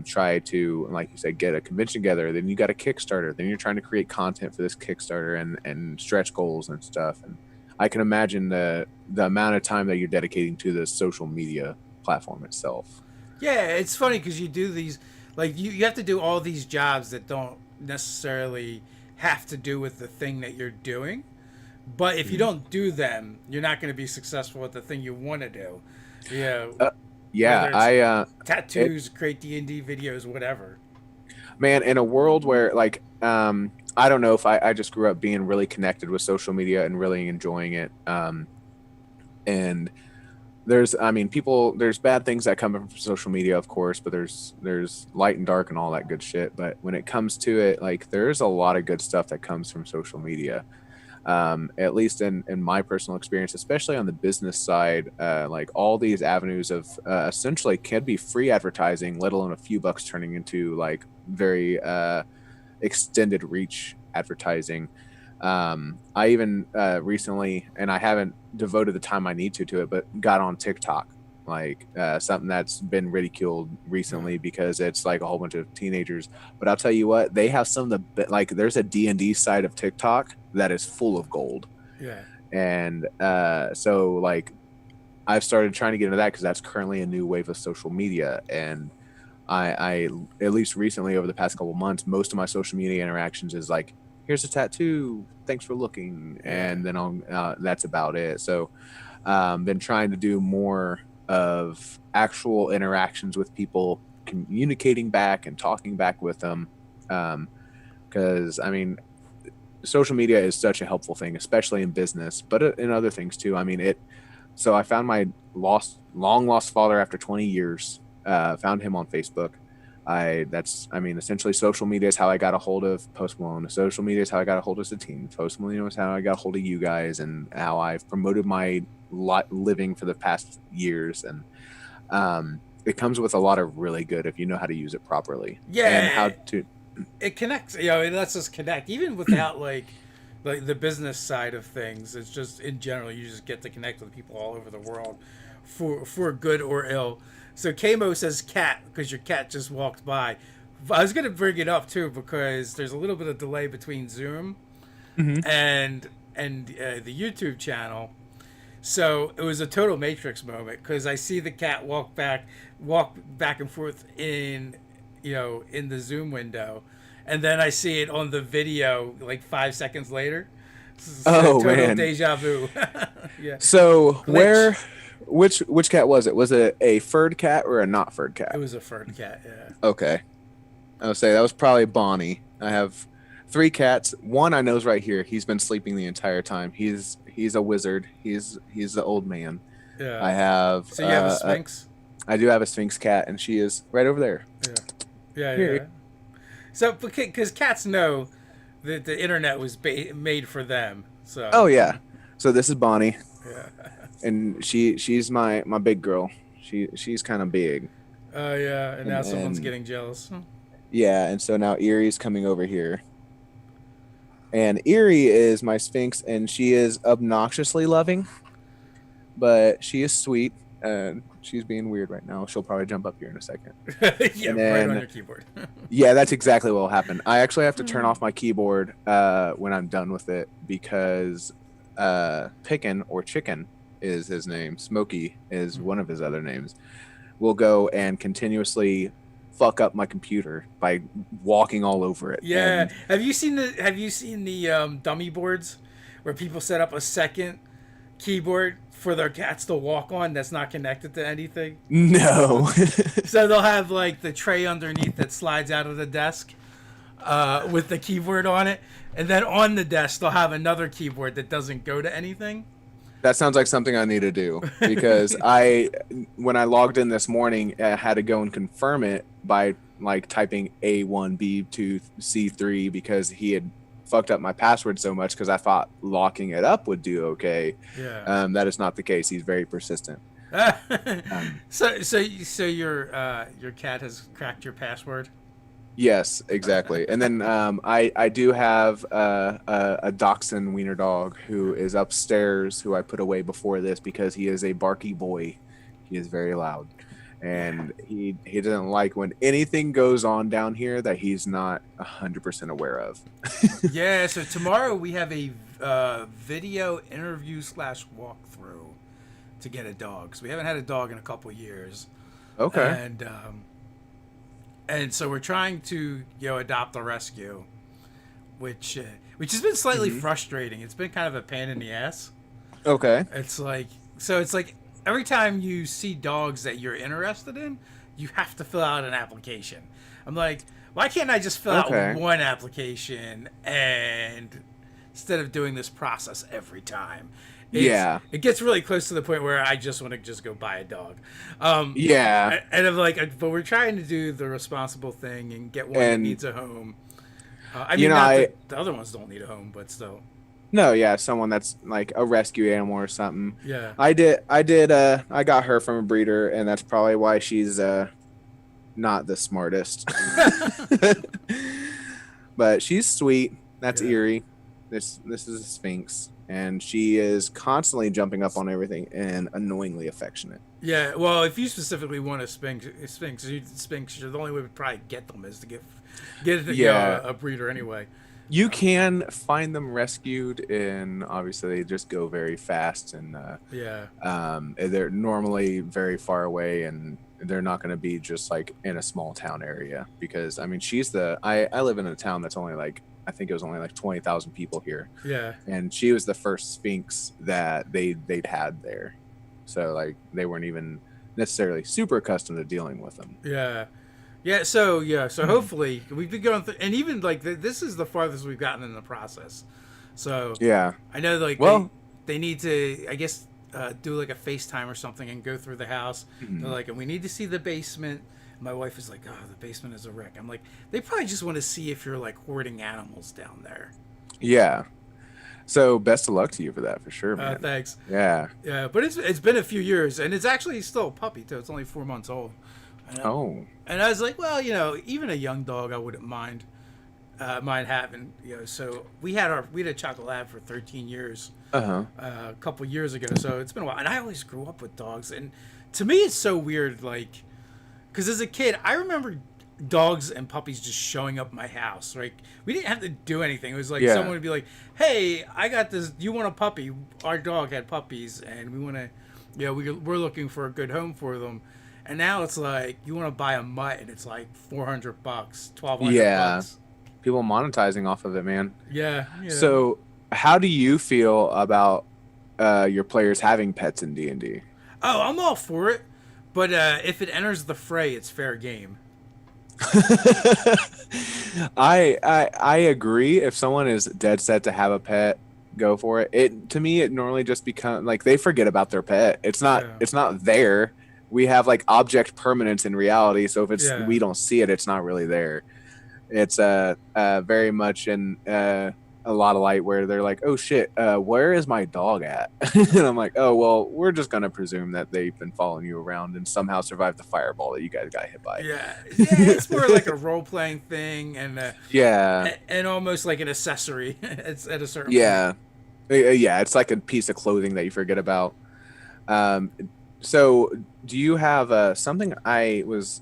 try to, like you said, get a convention together. Then you got a Kickstarter. Then you're trying to create content for this Kickstarter and stretch goals and stuff. And I can imagine the amount of time that you're dedicating to the social media platform itself. Yeah, it's funny because you do these, like you have to do all these jobs that don't necessarily have to do with the thing that you're doing. But if you Mhm. don't do them, you're not going to be successful at the thing you want to do. Yeah, Uh, yeah, whether it's it, tattoos, create D&D videos, whatever. man, in a world where like, I don't know if I just grew up being really connected with social media and really enjoying it. And I mean, there's bad things that come from social media, of course, but there's light and dark and all that good shit. But when it comes to it, like, there's a lot of good stuff that comes from social media. At least in my personal experience, especially on the business side, like, all these avenues of essentially can be free advertising, let alone a few bucks turning into like very extended reach advertising. I even recently, and I haven't devoted the time I need to it, but got on TikTok, like something that's been ridiculed recently because it's like a whole bunch of teenagers. But I'll tell you what, they have some of the, like, there's a D&D side of TikTok that is full of gold. Yeah. And so, like, I've started trying to get into that because that's currently a new wave of social media. And I at least recently, over the past couple months, most of my social media interactions is like, here's a tattoo, thanks for looking, and then that's about it. So been trying to do more of actual interactions with people, communicating back and talking back with them, because I mean, social media is such a helpful thing, especially in business, but in other things too. I mean, so I found my long lost father after 20 years. Found him on Facebook. Essentially social media is how I got a hold of Post Malone. Social media is how I got a hold of Satine. Post Malone is how I got a hold of you guys, and how I've promoted my living for the past years. And it comes with a lot of really good, if you know how to use it properly. Yeah, and how to. It connects. It lets us connect even without like the business side of things. It's just in general, you just get to connect with people all over the world, for good or ill. So Kamo says cat because your cat just walked by. I was gonna bring it up too because there's a little bit of delay between Zoom and the YouTube channel. So it was a total Matrix moment because I see the cat walk back and forth in the Zoom window, and then I see it on the video like 5 seconds later. Oh, total man. deja vu. Yeah. So Glitch. which cat was it? Was it a furred cat or a not furred cat? It was a furred cat. Yeah. Okay. I would say that was probably Bonnie. I have 3 cats. One I know's right here. He's been sleeping the entire time. He's a wizard. He's the old man. Yeah. I have. So you have a Sphinx? I do have a Sphinx cat, and she is right over there. Yeah. Yeah. So because cats know that the internet was made for them. So. Oh yeah. So this is Bonnie. Yeah. And she's my big girl. She's kind of big. Oh yeah, and now someone's getting jealous. Yeah, and so now Erie's coming over here. And Erie is my Sphinx, and she is obnoxiously loving, but she is sweet. And she's being weird right now. She'll probably jump up here in a second. Yeah, right on your keyboard. Yeah, that's exactly what will happen. I actually have to turn off my keyboard when I'm done with it because Pickin' or Chicken is his name. Smokey is one of his other names. Will go and continuously fuck up my computer by walking all over it. Yeah. And Have you seen the dummy boards where people set up a second keyboard for their cats to walk on that's not connected to anything? no. So they'll have like the tray underneath that slides out of the desk with the keyboard on it, and then on the desk they'll have another keyboard that doesn't go to anything. That sounds like something I need to do because when I logged in this morning, I had to go and confirm it by like typing A1B2 C3 because he had fucked up my password so much because I thought locking it up would do okay. Yeah. That is not the case. He's very persistent. So your cat has cracked your password? Yes, exactly. And then I do have a dachshund wiener dog who is upstairs, who I put away before this because he is a barky boy. He is very loud, and he doesn't like when anything goes on down here that he's not 100% aware of. Yeah. So tomorrow we have a video interview / walkthrough to get a dog. So we haven't had a dog in a couple years. Okay. And so we're trying to adopt a rescue, which has been slightly frustrating. It's been kind of a pain in the ass. Okay. It's like every time you see dogs that you're interested in, you have to fill out an application. I'm like, why can't I just fill out one application and instead of doing this process every time? Yeah. It gets really close to the point where I just want to just go buy a dog. Yeah. And I'm like, but we're trying to do the responsible thing and get one that And needs a home. I you mean, know, not I that the other ones don't need a home, but still. no, yeah, someone that's like a rescue animal or something. Yeah. I got her from a breeder, and that's probably why she's not the smartest. But she's sweet. That's Yeah. eerie. This is a sphinx, and she is constantly jumping up on everything and annoyingly affectionate. Yeah, well, if you specifically want a sphinx, the only way we probably get them is to get Yeah, a breeder anyway. you can find them rescued, and obviously they just go very fast, and Yeah, they're normally very far away, and they're not going to be just like in a small town area because I mean I live in a town that's only like I think it was only like 20,000 people here, yeah, and she was the first sphinx that they'd had there, so like they weren't even necessarily super accustomed to dealing with them. yeah, So hopefully we've been going through, and even like this is the farthest we've gotten in the process. So Yeah. I know like Well, they need to, I guess, do like a FaceTime or something and go through the house. They're like, and we need to see the basement. My wife is like, oh, the basement is a wreck. I'm like, they probably just want to see if you're like hoarding animals down there. yeah. So best of luck to you for that, for sure, man. Thanks. Yeah. Yeah, but it's been a few years, and it's actually still a puppy too. It's only 4 months old. And Oh. and I was like, well, even a young dog, I wouldn't mind having. So we had a chocolate lab for 13 years, Uh-huh. a couple years ago. So it's been a while, and I always grew up with dogs, and to me, it's so weird, like, because as a kid, I remember dogs and puppies just showing up at my house. Right, we didn't have to do anything. It was like Yeah. someone would be like, "Hey, I got this. You want a puppy?" Our dog had puppies, and we want to, we're looking for a good home for them. And now it's like you want to buy a mutt, and it's like $400, $1,200 Yeah. bucks. People monetizing off of it, man. Yeah, yeah. So, how do you feel about your players having pets in D&D? Oh, I'm all for it, but if it enters the fray, it's fair game. I agree. If someone is dead set to have a pet, go for it. It to me, it normally just becomes like they forget about their pet. Yeah. It's not there. We have like object permanence in reality. So if it's Yeah. we don't see it, it's not really there. It's very much in a lot of light where they're like, oh shit, where is my dog at? And I'm like, oh well, we're just gonna presume that they've been following you around and somehow survived the fireball that you guys got hit by. Yeah, it's more like a role playing thing, Yeah, and almost like an accessory. It's at a certain yeah, yeah. It's like a piece of clothing that you forget about. Um, so do you have something I was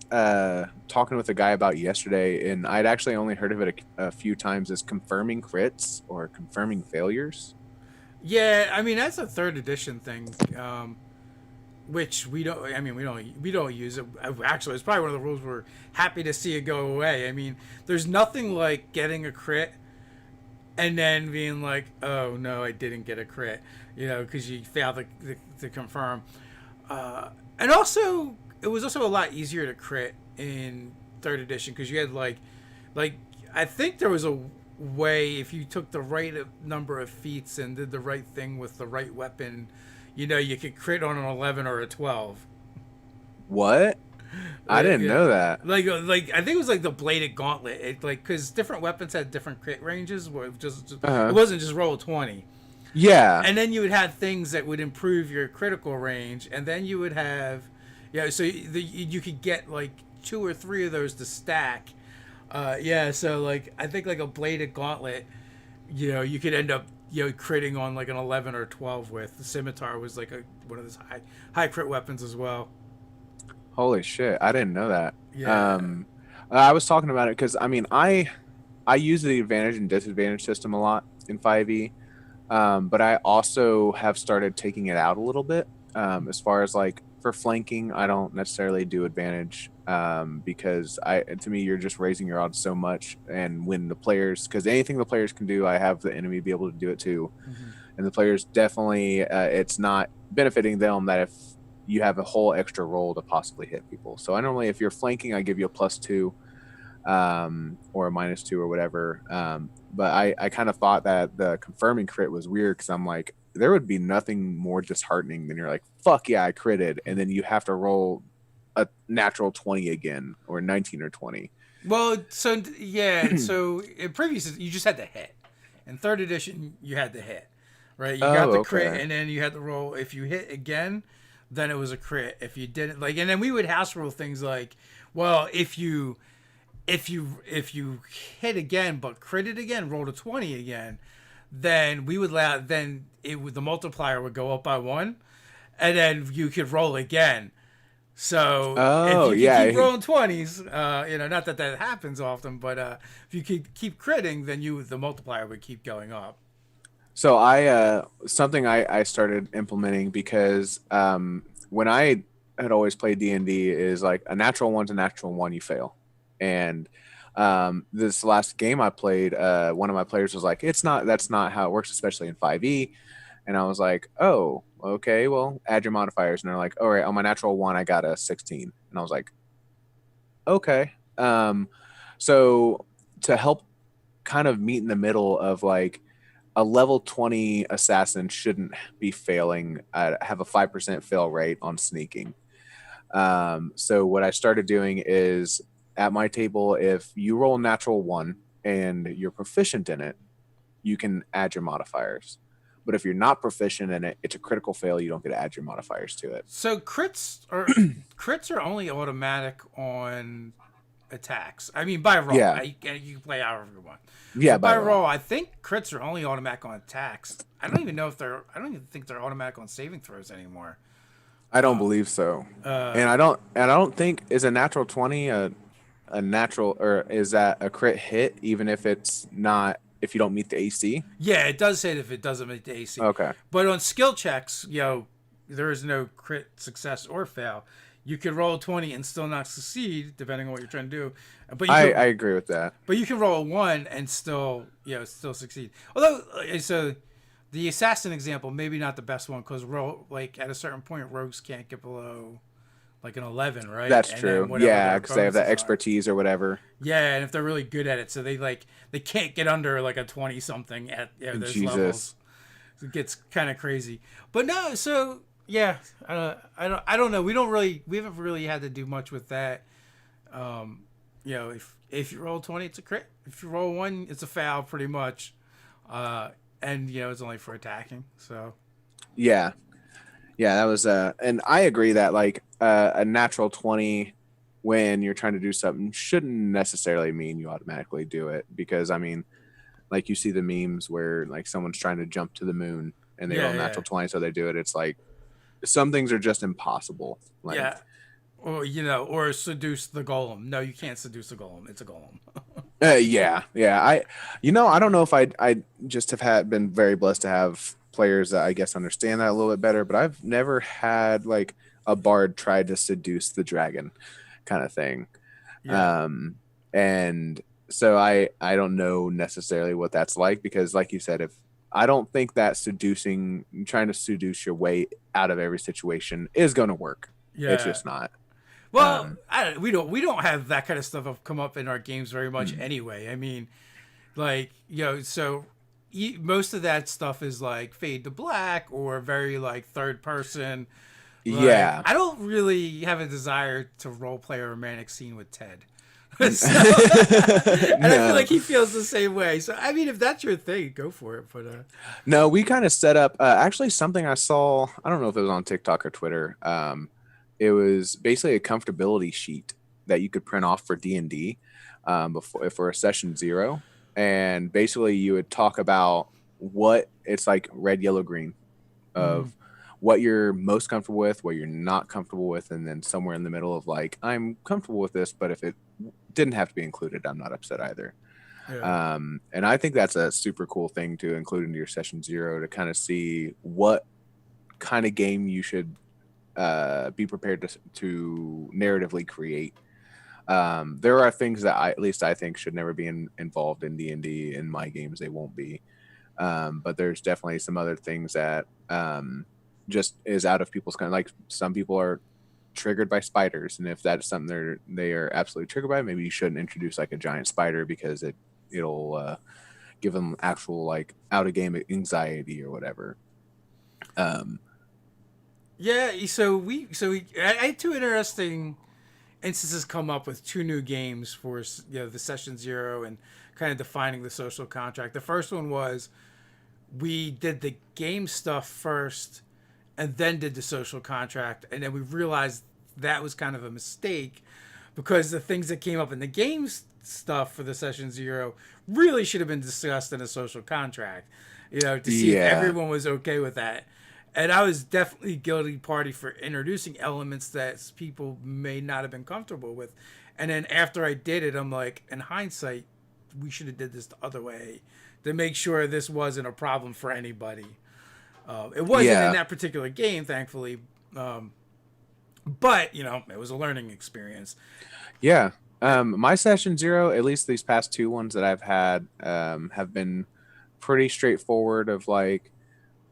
talking with a guy about yesterday, and I'd actually only heard of it a few times, is confirming crits or confirming failures? Yeah, I mean that's a third edition thing, which we don't. I mean we don't use it. Actually, it's probably one of the rules we're happy to see it go away. I mean, there's nothing like getting a crit and then being like, oh no, I didn't get a crit, because you failed to confirm. And also, it was also a lot easier to crit in third edition because you had like I think there was a way if you took the right number of feats and did the right thing with the right weapon, you could crit on an 11 or a 12. What? I didn't Yeah. know that. Like I think it was like the bladed gauntlet. It like because different weapons had different crit ranges. Where Uh-huh. it wasn't just roll 20. Yeah. And then you would have things that would improve your critical range, and then you would have, so you could get like 2 or 3 of those to stack. So like I think like a bladed gauntlet, you could end up critting on like an 11 or 12 with. The scimitar was like one of those high crit weapons as well. Holy shit! I didn't know that. Yeah. I was talking about it because I mean I use the advantage and disadvantage system a lot in 5e. But I also have started taking it out a little bit. As far as like for flanking, I don't necessarily do advantage because to me you're just raising your odds so much. And when the players, because anything the players can do, I have the enemy be able to do it too. Mm-hmm. And the players definitely, it's not benefiting them that if you have a whole extra roll to possibly hit people. So I normally, if you're flanking, I give you a +2 or a -2 or whatever. But I kind of thought that the confirming crit was weird because I'm like, there would be nothing more disheartening than you're like, fuck yeah, I critted, and then you have to roll a natural 20 again, or 19 or 20. Well, so yeah, so in previous you just had to hit. In third edition, you had to hit, right? You got Oh, the crit, okay. and then you had to roll. If you hit again, then it was a crit. If you didn't, like, and then we would house rule things like, well, if you hit again but critted again, rolled a 20 again, then we would then it would the multiplier would go up by one, and then you could roll again. So if Oh you can keep yeah. rolling 20s, not that that happens often, but if you could keep critting, then the multiplier would keep going up. So I something I started implementing because when I had always played D&D is like a natural one's a natural one, you fail. And this last game I played, one of my players was like, that's not how it works, especially in 5e. And I was like, oh, okay, well, add your modifiers. And they're like, all right, on my natural one, I got a 16. And I was like, okay. So to help kind of meet in the middle of like a level 20 assassin shouldn't be failing, have a 5% fail rate on sneaking. So what I started doing is at my table, if you roll a natural one and you're proficient in it, you can add your modifiers. But if you're not proficient in it, it's a critical fail. You don't get to add your modifiers to it. So crits are only automatic on attacks. I mean, by roll. Yeah. You can play however you want. Yeah, But by by roll. roll, I think crits are only automatic on attacks. I don't even know if they're. I don't even think they're automatic on saving throws anymore. I don't believe so. And I don't think is a natural 20 a natural, or is that a crit hit even if it's not, if you don't meet the AC? Yeah, it does say it if it doesn't meet the AC. Okay. But on skill checks, there is no crit success or fail. You could roll a 20 and still not succeed, depending on what you're trying to do. But I agree with that. But you can roll a 1 and still succeed. Although, so the assassin example, maybe not the best one, because like at a certain point, rogues can't get below like an 11, right? That's And true. whatever Yeah, their because they have that bonuses are. expertise or whatever. Yeah, and if they're really good at it, so they can't get under like a 20 something at those Jesus. levels. So it gets kind of crazy. But no, so yeah, I don't know. We haven't really had to do much with that. If you roll 20, it's a crit. If you roll 1, it's a foul, pretty much. And it's only for attacking. So Yeah. Yeah, that was and I agree that like a natural 20 when you're trying to do something shouldn't necessarily mean you automatically do it, because I mean, like you see the memes where like someone's trying to jump to the moon and they roll natural 20, so they do it. It's like some things are just impossible. Like, yeah, or seduce the golem. No, you can't seduce a golem. It's a golem. yeah. I don't know if I just have been very blessed to have players that I guess understand that a little bit better, but I've never had like a bard try to seduce the dragon kind of thing. Yeah. And so I don't know necessarily what that's like, because like you said, if I don't think that trying to seduce your way out of every situation is going to work. Yeah. It's just not. Well, we don't have that kind of stuff come up in our games very much anyway. I mean, like so most of that stuff is like fade to black or very like third person. Like, Yeah. I don't really have a desire to role play a romantic scene with Ted. And I feel like he feels the same way. So I mean, if that's your thing, go for it. But No, we kind of set up actually something I saw. I don't know if it was on TikTok or Twitter. It was basically a comfortability sheet that you could print off for D&D before for a session 0, and basically you would talk about what it's like red, yellow, green of what you're most comfortable with, what you're not comfortable with, and then somewhere in the middle of like, I'm comfortable with this, but if it didn't have to be included, I'm not upset either. yeah. And I think that's a super cool thing to include into your session 0 to kind of see what kind of game you should be prepared to narratively create. There are things that at least I think should never be involved in D&D. In my games, they won't be. But there's definitely some other things that just is out of people's kind of, like some people are triggered by spiders, and if that's something they are absolutely triggered by, maybe you shouldn't introduce like a giant spider, because it'll give them actual like out of game anxiety or whatever. Um, Yeah, I had two interesting instances come up with two new games for the session zero and kind of defining the social contract. The first one was we did the game stuff first and then did the social contract, and then we realized that was kind of a mistake because the things that came up in the games stuff for the session zero really should have been discussed in a social contract, to see if yeah, everyone was okay with that. And I was definitely guilty party for introducing elements that people may not have been comfortable with. And then after I did it, I'm like, in hindsight, we should have did this the other way to make sure this wasn't a problem for anybody. It wasn't in yeah, that particular game, thankfully, but it was a learning experience. yeah. My session zero, at least these past two ones that I've had, have been pretty straightforward. Of like,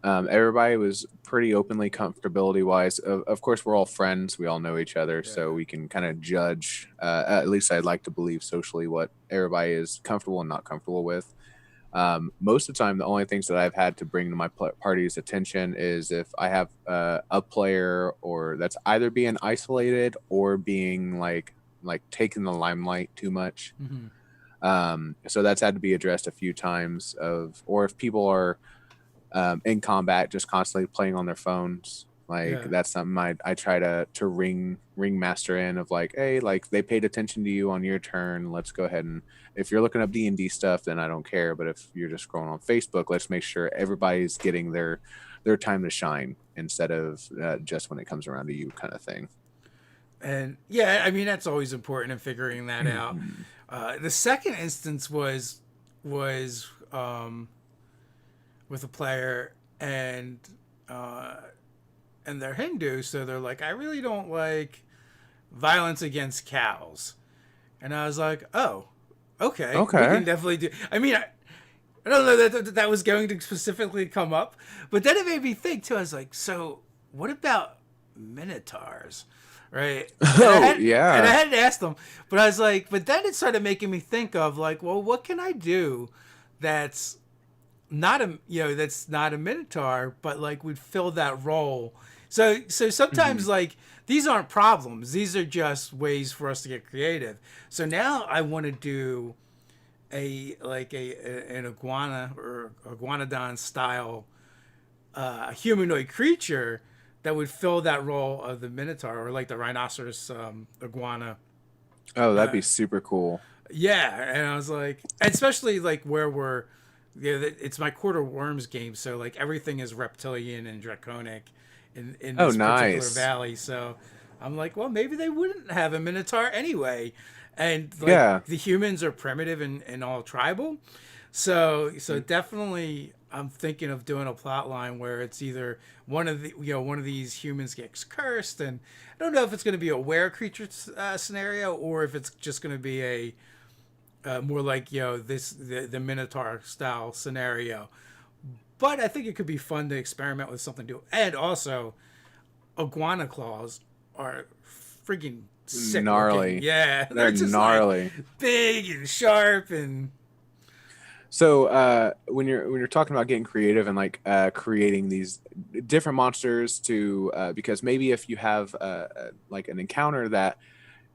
everybody was pretty openly comfortability wise. Of course, we're all friends. We all know each other, Yeah, so we can kind of judge. At least I'd like to believe socially what everybody is comfortable and not comfortable with. Most of the time, the only things that I've had to bring to my party's attention is if I have a player or that's either being isolated or being like taking the limelight too much. mm-hmm. So that's had to be addressed a few times. Or if people are in combat, just constantly playing on their phones. Like Yeah. that's something I try to ring master in of like, hey, like they paid attention to you on your turn. Let's go ahead and if you're looking up D&D stuff, then I don't care. But if you're just scrolling on Facebook, let's make sure everybody's getting their time to shine instead of just when it comes around to you kind of thing. And yeah, I mean that's always important in figuring that out. The second instance was with a player uh, and they're Hindu, so they're like, I really don't like violence against cows, and I was like, oh, okay, we Okay. can definitely do. I mean, I don't know that was going to specifically come up, but then it made me think too. I was like, so what about Minotaurs, right? Oh And I yeah. hadn't asked them, but I was like, but then it started making me think of like, well, what can I do that's that's not a Minotaur, but like would fill that role. So Hmm. sometimes like these aren't problems; these are just ways for us to get creative. So now I want to do an iguana or iguanodon style humanoid creature that would fill that role of the Minotaur or like the rhinoceros iguana. Oh, that'd Uh, be super cool. yeah, and I was like, especially like where we're, it's my quarter worms game, so like everything is reptilian and draconic in Oh, this particular nice. valley. So I'm like, well, maybe they wouldn't have a minotaur anyway, and like Yeah. the humans are primitive and all tribal, so definitely I'm thinking of doing a plot line where it's either one of these humans gets cursed, and I don't know if it's going to be a were creature scenario or if it's just going to be a more like the Minotaur style scenario. But I think it could be fun to experiment with something new. And also, iguana claws are freaking sick looking. Gnarly. Yeah, They're they're just like gnarly. big and sharp and So when you're talking about getting creative and like creating these different monsters to because maybe if you have like an encounter that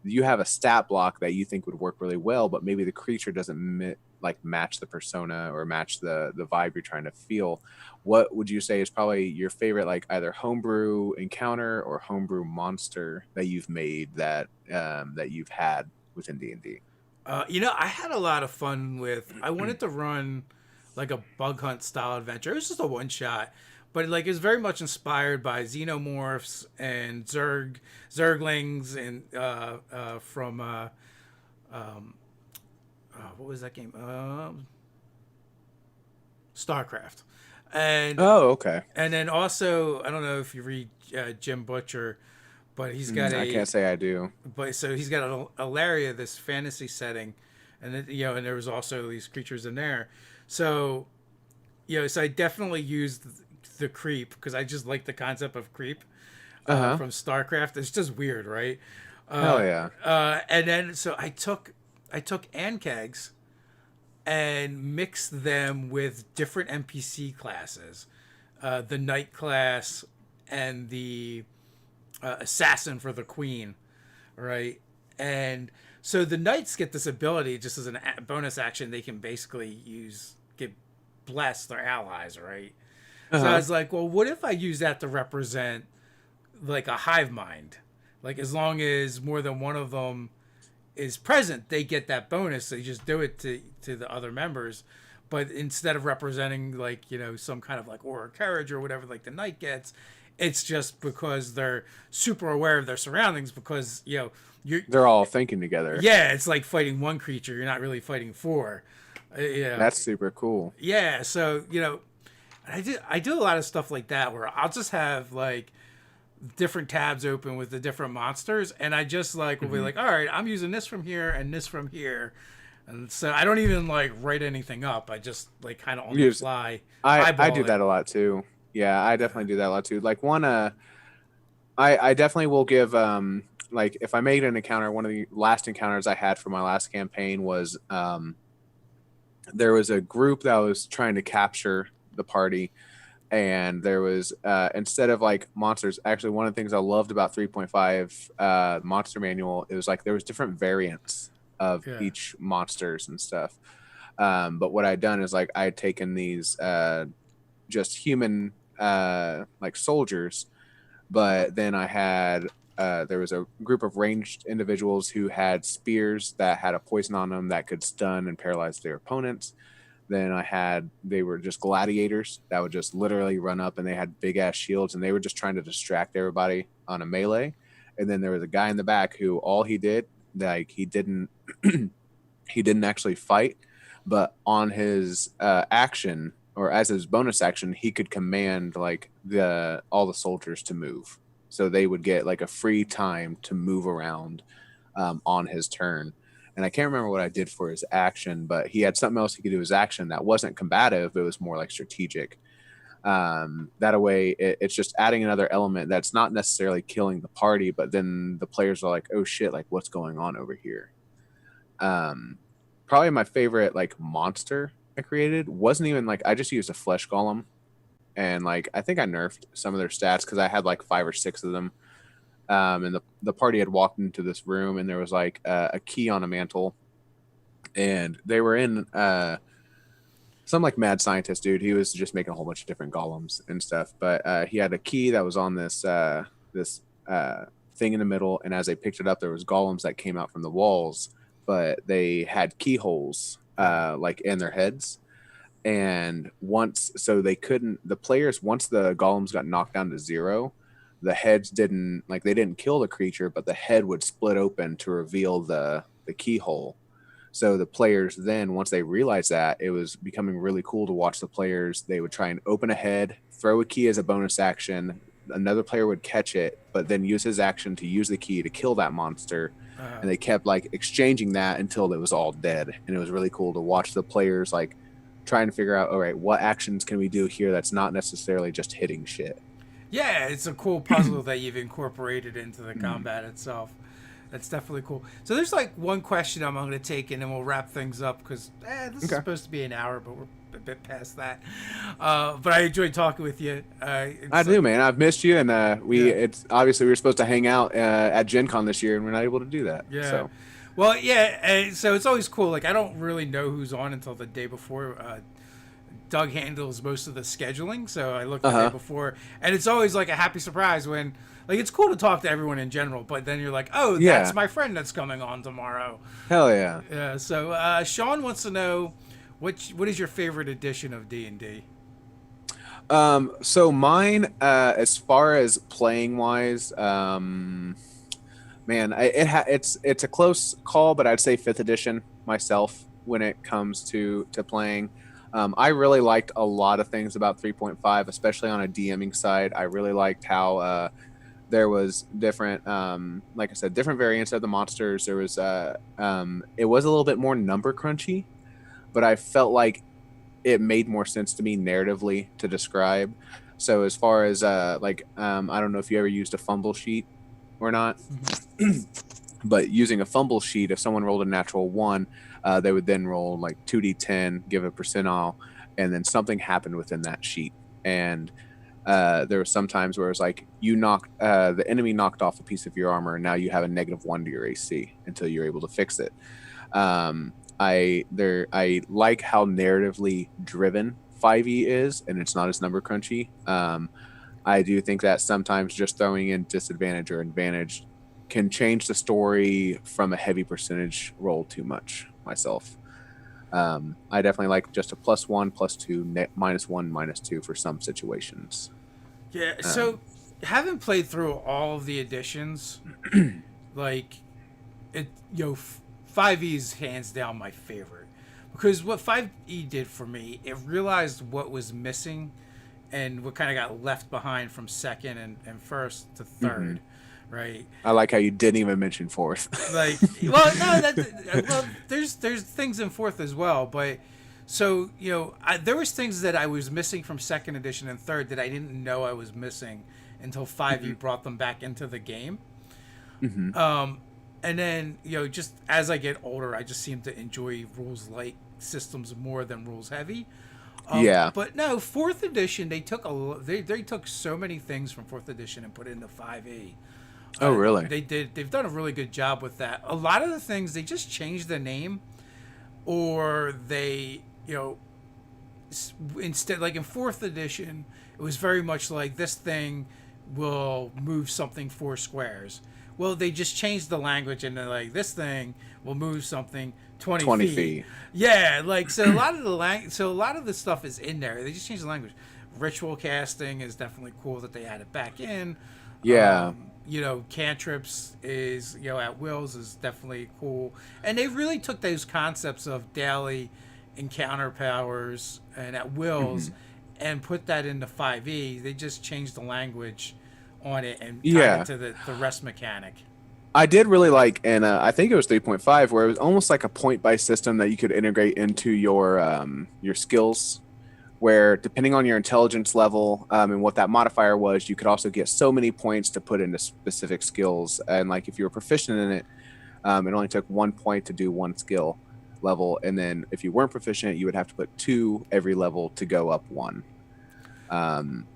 you have a stat block that you think would work really well, but maybe the creature doesn't like match the persona or match the vibe you're trying to feel. What would you say is probably your favorite like either homebrew encounter or homebrew monster that you've made that you've had within D&D? I had a lot of fun with. I wanted to run like a bug hunt style adventure. It was just a one shot, but like it was very much inspired by xenomorphs and zerglings and from what was that game? StarCraft, and Oh, okay. and then also I don't know if you read Jim Butcher, but he's got I a can't say I do. but so he's got a Alaria, this fantasy setting, and then, and there was also these creatures in there. So so I definitely used the creep because I just like the concept of creep Uh-huh. from StarCraft. It's just weird, right? Hell yeah. And then so I took ANKEGs and mixed them with different NPC classes. the knight class, and the assassin for the queen, right? And so the knights get this ability just as a bonus action. They can basically get bless their allies, right? So I Uh-huh. was like, well, what if I use that to represent like a hive mind? Like as long as more than one of them is present, they get that bonus. So you just do it to the other members. But instead of representing like, some kind of like aura courage or whatever like the knight gets, it's just because they're super aware of their surroundings because, you're They're all thinking together. yeah, it's like fighting one creature, you're not really fighting four. Yeah. That's super cool. Yeah, so, I do a lot of stuff like that where I'll just have like different tabs open with the different monsters, and I just like will be Hmm. like, all right, I'm using this from here and this from here, and so I don't even like write anything up. I just like kind of on the Use fly I do eyeball it. that a lot too. Yeah, I Yeah, definitely do that a lot too. Like one I definitely will give like if I made an encounter, one of the last encounters I had for my last campaign was there was a group that was trying to capture the party, and there was instead of like monsters, actually one of the things I loved about 3.5 monster manual, it was like there was different variants of yeah, each monsters and stuff. But what I'd done is like I had taken these just human like soldiers, but then I had there was a group of ranged individuals who had spears that had a poison on them that could stun and paralyze their opponents. Then they were just gladiators that would just literally run up, and they had big ass shields, and they were just trying to distract everybody on a melee. And then there was a guy in the back who all he did, like he didn't he didn't actually fight, but on his action, or as his bonus action, he could command like the all the soldiers to move, so they would get like a free time to move around on his turn. And I can't remember what I did for his action, but he had something else he could do his action that wasn't combative; it was more like strategic. That way, it's just adding another element that's not necessarily killing the party, but then the players are like, "Oh shit! Like what's going on over here?" Um, Probably my favorite like monster I created wasn't even like I just used a flesh golem, and like I think I nerfed some of their stats because I had like 5 or 6 of them. And the party had walked into this room, and there was like a key on a mantle, and they were in some like mad scientist dude. He was just making a whole bunch of different golems and stuff, but he had a key that was on this thing in the middle, and as they picked it up, there was golems that came out from the walls, but they had keyholes yeah, like in their heads. And once, so they couldn't, the players, once the golems got knocked down to 0, the heads didn't, like they didn't kill the creature, but the head would split open to reveal the keyhole. So the players then, once they realized that, it was becoming really cool to watch the players. They would try and open a head, throw a key as a bonus action. Another player would catch it, but then use his action to use the key to kill that monster. uh, And they kept like exchanging that until it was all dead. And it was really cool to watch the players like trying to figure out, all right, what actions can we do here that's not necessarily just hitting shit. yeah. It's a cool puzzle that you've incorporated into the Mm. combat itself. That's definitely cool. So there's like one question I'm going to take, and then we'll wrap things up because this is Okay. supposed to be an hour, but we're a bit past that. But I enjoyed talking with you. I It's do, man. I've missed you, and yeah, it's obviously we were supposed to hang out at Gen Con this year, and we're not able to do that. yeah. So, Well, yeah. So it's always cool. Like I don't really know who's on until the day before. Doug handles most of the scheduling, so I look the day uh-huh. before, and it's always like a happy surprise when, like, it's cool to talk to everyone in general, but then you're like, oh, that's Yeah. my friend that's coming on tomorrow. Hell yeah. Yeah. So Sean wants to know what is your favorite edition of D&D? So mine, as far as playing wise, man, it's a close call, but I'd say 5th edition myself when it comes to playing. I really liked a lot of things about 3.5, especially on a DMing side. I really liked how there was different, like I said, different variants of the monsters. There was it was a little bit more number crunchy, but I felt like it made more sense to me narratively to describe. So as far as I don't know if you ever used a fumble sheet or not, but using a fumble sheet, if someone rolled a natural 1, they would then roll like 2d10, give a percentile, and then something happened within that sheet. And There were some times where it was like the enemy knocked off a piece of your armor, and now you have a -1 to your AC until you're able to fix it. I like how narratively driven 5e is, and it's not as number crunchy. I do think that sometimes just throwing in disadvantage or advantage can change the story from a heavy percentage roll too much myself. I definitely like just a +1, +2, -1, -2 for some situations. Yeah. So, having played through all of the editions, like it, 5e is hands down my favorite, because what 5e did for me, it realized what was missing and what kind of got left behind from second and first to third, right? I like how you didn't even mention fourth. Like, well, no, there's things in fourth as well, but so there was things that I was missing from second edition and third that I didn't know I was missing until 5e brought them back into the game. And then just as I get older, I just seem to enjoy rules light systems more than rules heavy. Yeah. But no, fourth edition, they took so many things from fourth edition and put it into 5e. Oh, really? They've done a really good job with that. A lot of the things, they just changed the name, or they, instead, like in fourth edition, it was very much like this thing will move something 4 squares. Well, they just changed the language and they're like, this thing will move something 20 feet. Yeah, like so a lot of the stuff is in there. They just changed the language. Ritual casting is definitely cool that they had it back in. Yeah. Cantrips is at wills is definitely cool. And they really took those concepts of daily encounter powers and at wills and put that into 5e. They just changed the language on it and tied it to the rest mechanic. I did really like, and I think it was 3.5, where it was almost like a point-based system that you could integrate into your skills, where depending on your intelligence level and what that modifier was, you could also get so many points to put into specific skills. And like if you were proficient in it, it only took 1 point to do 1 skill level, and then if you weren't proficient, you would have to put 2 every level to go up 1. And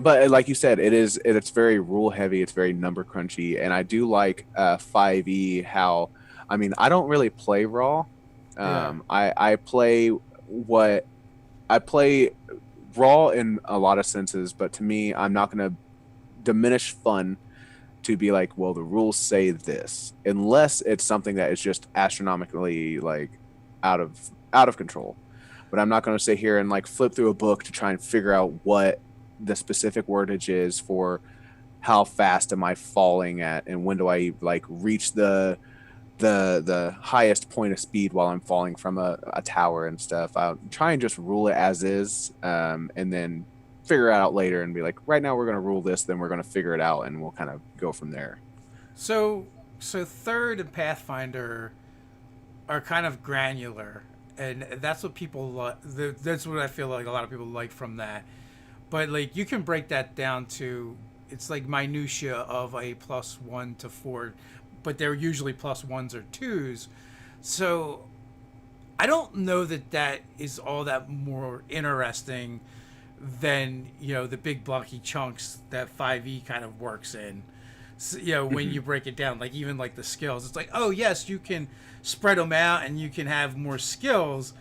but like you said, it's very rule heavy. It's very number crunchy, and I do like 5e. How, I mean, I don't really play raw. I play raw in a lot of senses, but to me, I'm not going to diminish fun to be like, well, the rules say this, unless it's something that is just astronomically like out of control. But I'm not going to sit here and like flip through a book to try and figure out what the specific wordage is for how fast am I falling at, and when do I like reach the highest point of speed while I'm falling from a tower and stuff. I'll try and just rule it as is, and then figure it out later and be like, right now we're going to rule this, then we're going to figure it out, and we'll kind of go from there. So third and Pathfinder are kind of granular, and that's what people that's what I feel like a lot of people like from that. But like you can break that down to, it's like minutia of a +1 to 4, but they're usually +1s or 2s. So I don't know that is all that more interesting than the big blocky chunks that 5e kind of works in. So, when you break it down, like even like the skills, it's like, oh yes, you can spread them out and you can have more skills,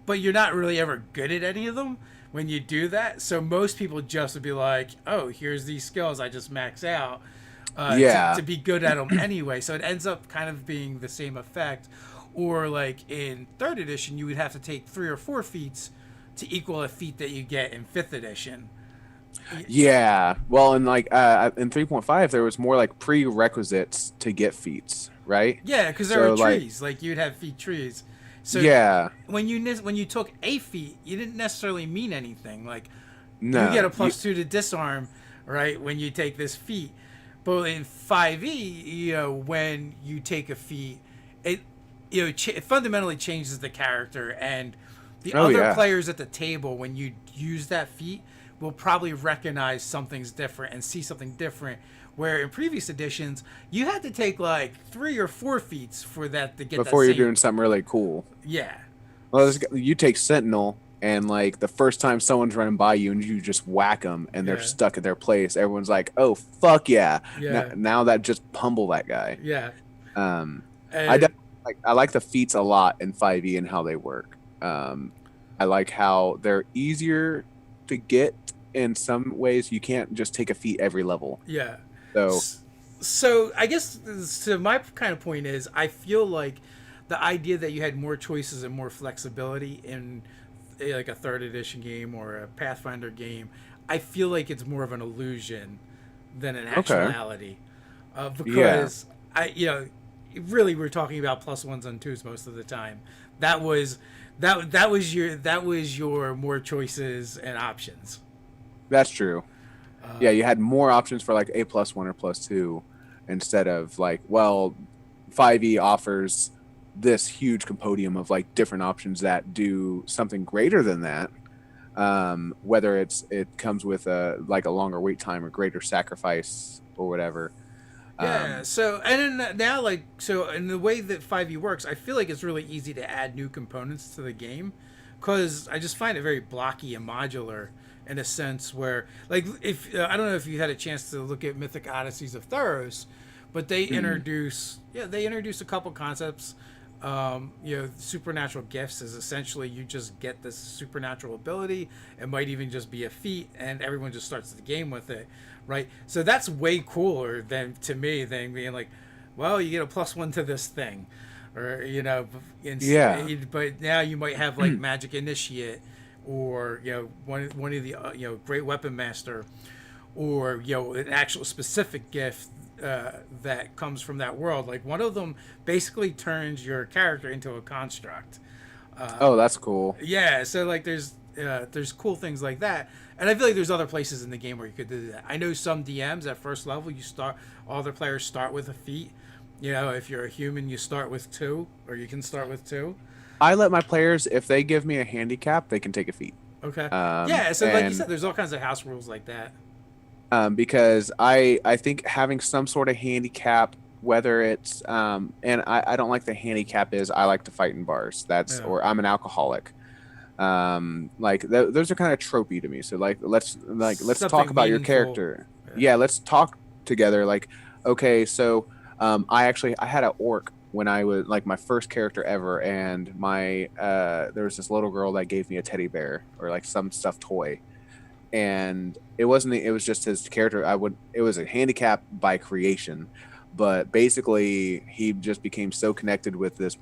but you're not really ever good at any of them when you do that. So most people just would be like, oh, here's these skills I just max out to be good at them anyway. So it ends up kind of being the same effect. Or like in third edition, you would have to take 3 or 4 feats to equal a feat that you get in fifth edition. Yeah. Well, in like in 3.5, there was more like prerequisites to get feats, right? Yeah, because there were trees. Like you'd have feat trees. So when you took a feat, you didn't necessarily mean anything. Like you get a +2 to disarm, right? When you take this feat, but in 5e, when you take a feat, it it fundamentally changes the character, and the other players at the table, when you use that feat, will probably recognize something's different and see something different. Where in previous editions, you had to take like 3 or 4 feats for that to get before that you're doing something really cool. Yeah. Well, you take Sentinel, and like the first time someone's running by you and you just whack them and they're Yeah. stuck at their place, everyone's like, "Oh fuck yeah!" Yeah. Now that just pummel that guy. Yeah. Um, I And definitely I like the feats a lot in 5e and how they work. I like how they're easier to get in some ways. You can't just take a feat every level. yeah. So S- So I guess so my kind of point is I feel like the idea that you had more choices and more flexibility in like a third edition game or a Pathfinder game, I feel like it's more of an illusion than an okay, actuality. yeah, Because really we're talking about plus ones and twos most of the time. That was that was your more choices and options. that's true. Yeah, Uh, you had more options for like a plus one or plus two instead of like, well, 5e offers this huge compendium of like different options that do something greater than that. Whether it comes with a like a longer wait time or greater sacrifice or whatever. Yeah. Um, So and then now, like, so in the way that 5e works, I feel like it's really easy to add new components to the game, because I just find it very blocky and modular in a sense where, like, if I don't know if you had a chance to look at Mythic Odysseys of Theros, but mm, they introduce a couple concepts. Supernatural gifts is essentially you just get this supernatural ability. It might even just be a feat, and everyone just starts the game with it, right? So that's way cooler than to me than being like, well, you get a plus one to this thing, or yeah. but now you might have like Magic Initiate, or one of the Great Weapon Master, or an actual specific gift that comes from that world. Like one of them basically turns your character into a construct. Oh, that's cool. Yeah, so like there's cool things like that, and I feel like there's other places in the game where you could do that. I know some DMs at first level you start all their players start with a feat. If you're a human, you start with two, or you can start with two. I let my players, if they give me a handicap, they can take a feat. Okay. Yeah, so like you And said, there's all kinds of house rules like that. because I think having some sort of handicap, whether it's and I don't like the handicap is I like to fight in bars. That's Yeah. or I'm an alcoholic. Like those are kind of tropey to me. So let's talk Something about your meaningful. character. Yeah. Yeah, let's talk together. Like okay, so I had an orc when I was like my first character ever, and my there was this little girl that gave me a teddy bear or like some stuffed toy, and it was just his character. It was a handicap by creation, but basically he just became so connected with this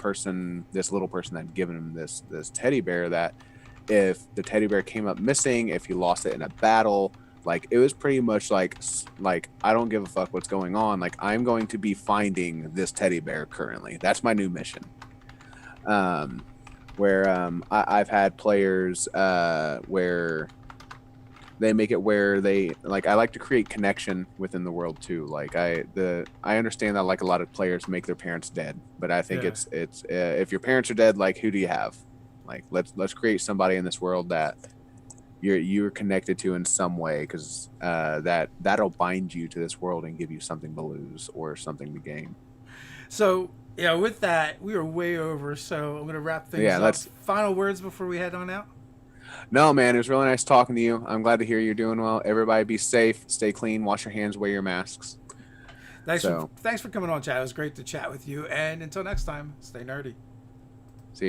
little person that had given him this teddy bear, that if the teddy bear came up missing, if he lost it in a battle, like it was pretty much like I don't give a fuck what's going on, like I'm going to be finding this teddy bear currently. That's my new mission. um where I've had players where they make it where they like I like to create connection within the world too. Like I understand that like a lot of players make their parents dead, but I think Yeah. it's if your parents are dead, like who do you have? Like let's create somebody in this world that you're connected to in some way, because that'll bind you to this world and give you something to lose or something to gain. So yeah, with that, we are way over. So I'm gonna wrap things Yeah, up. let's. Final words before we head on out. No, man, it was really nice talking to you. I'm glad to hear you're doing well. Everybody be safe, stay clean, wash your hands, wear your masks. So Thanks for coming on, chat. It was great to chat with you. And until next time, stay nerdy. see you guys.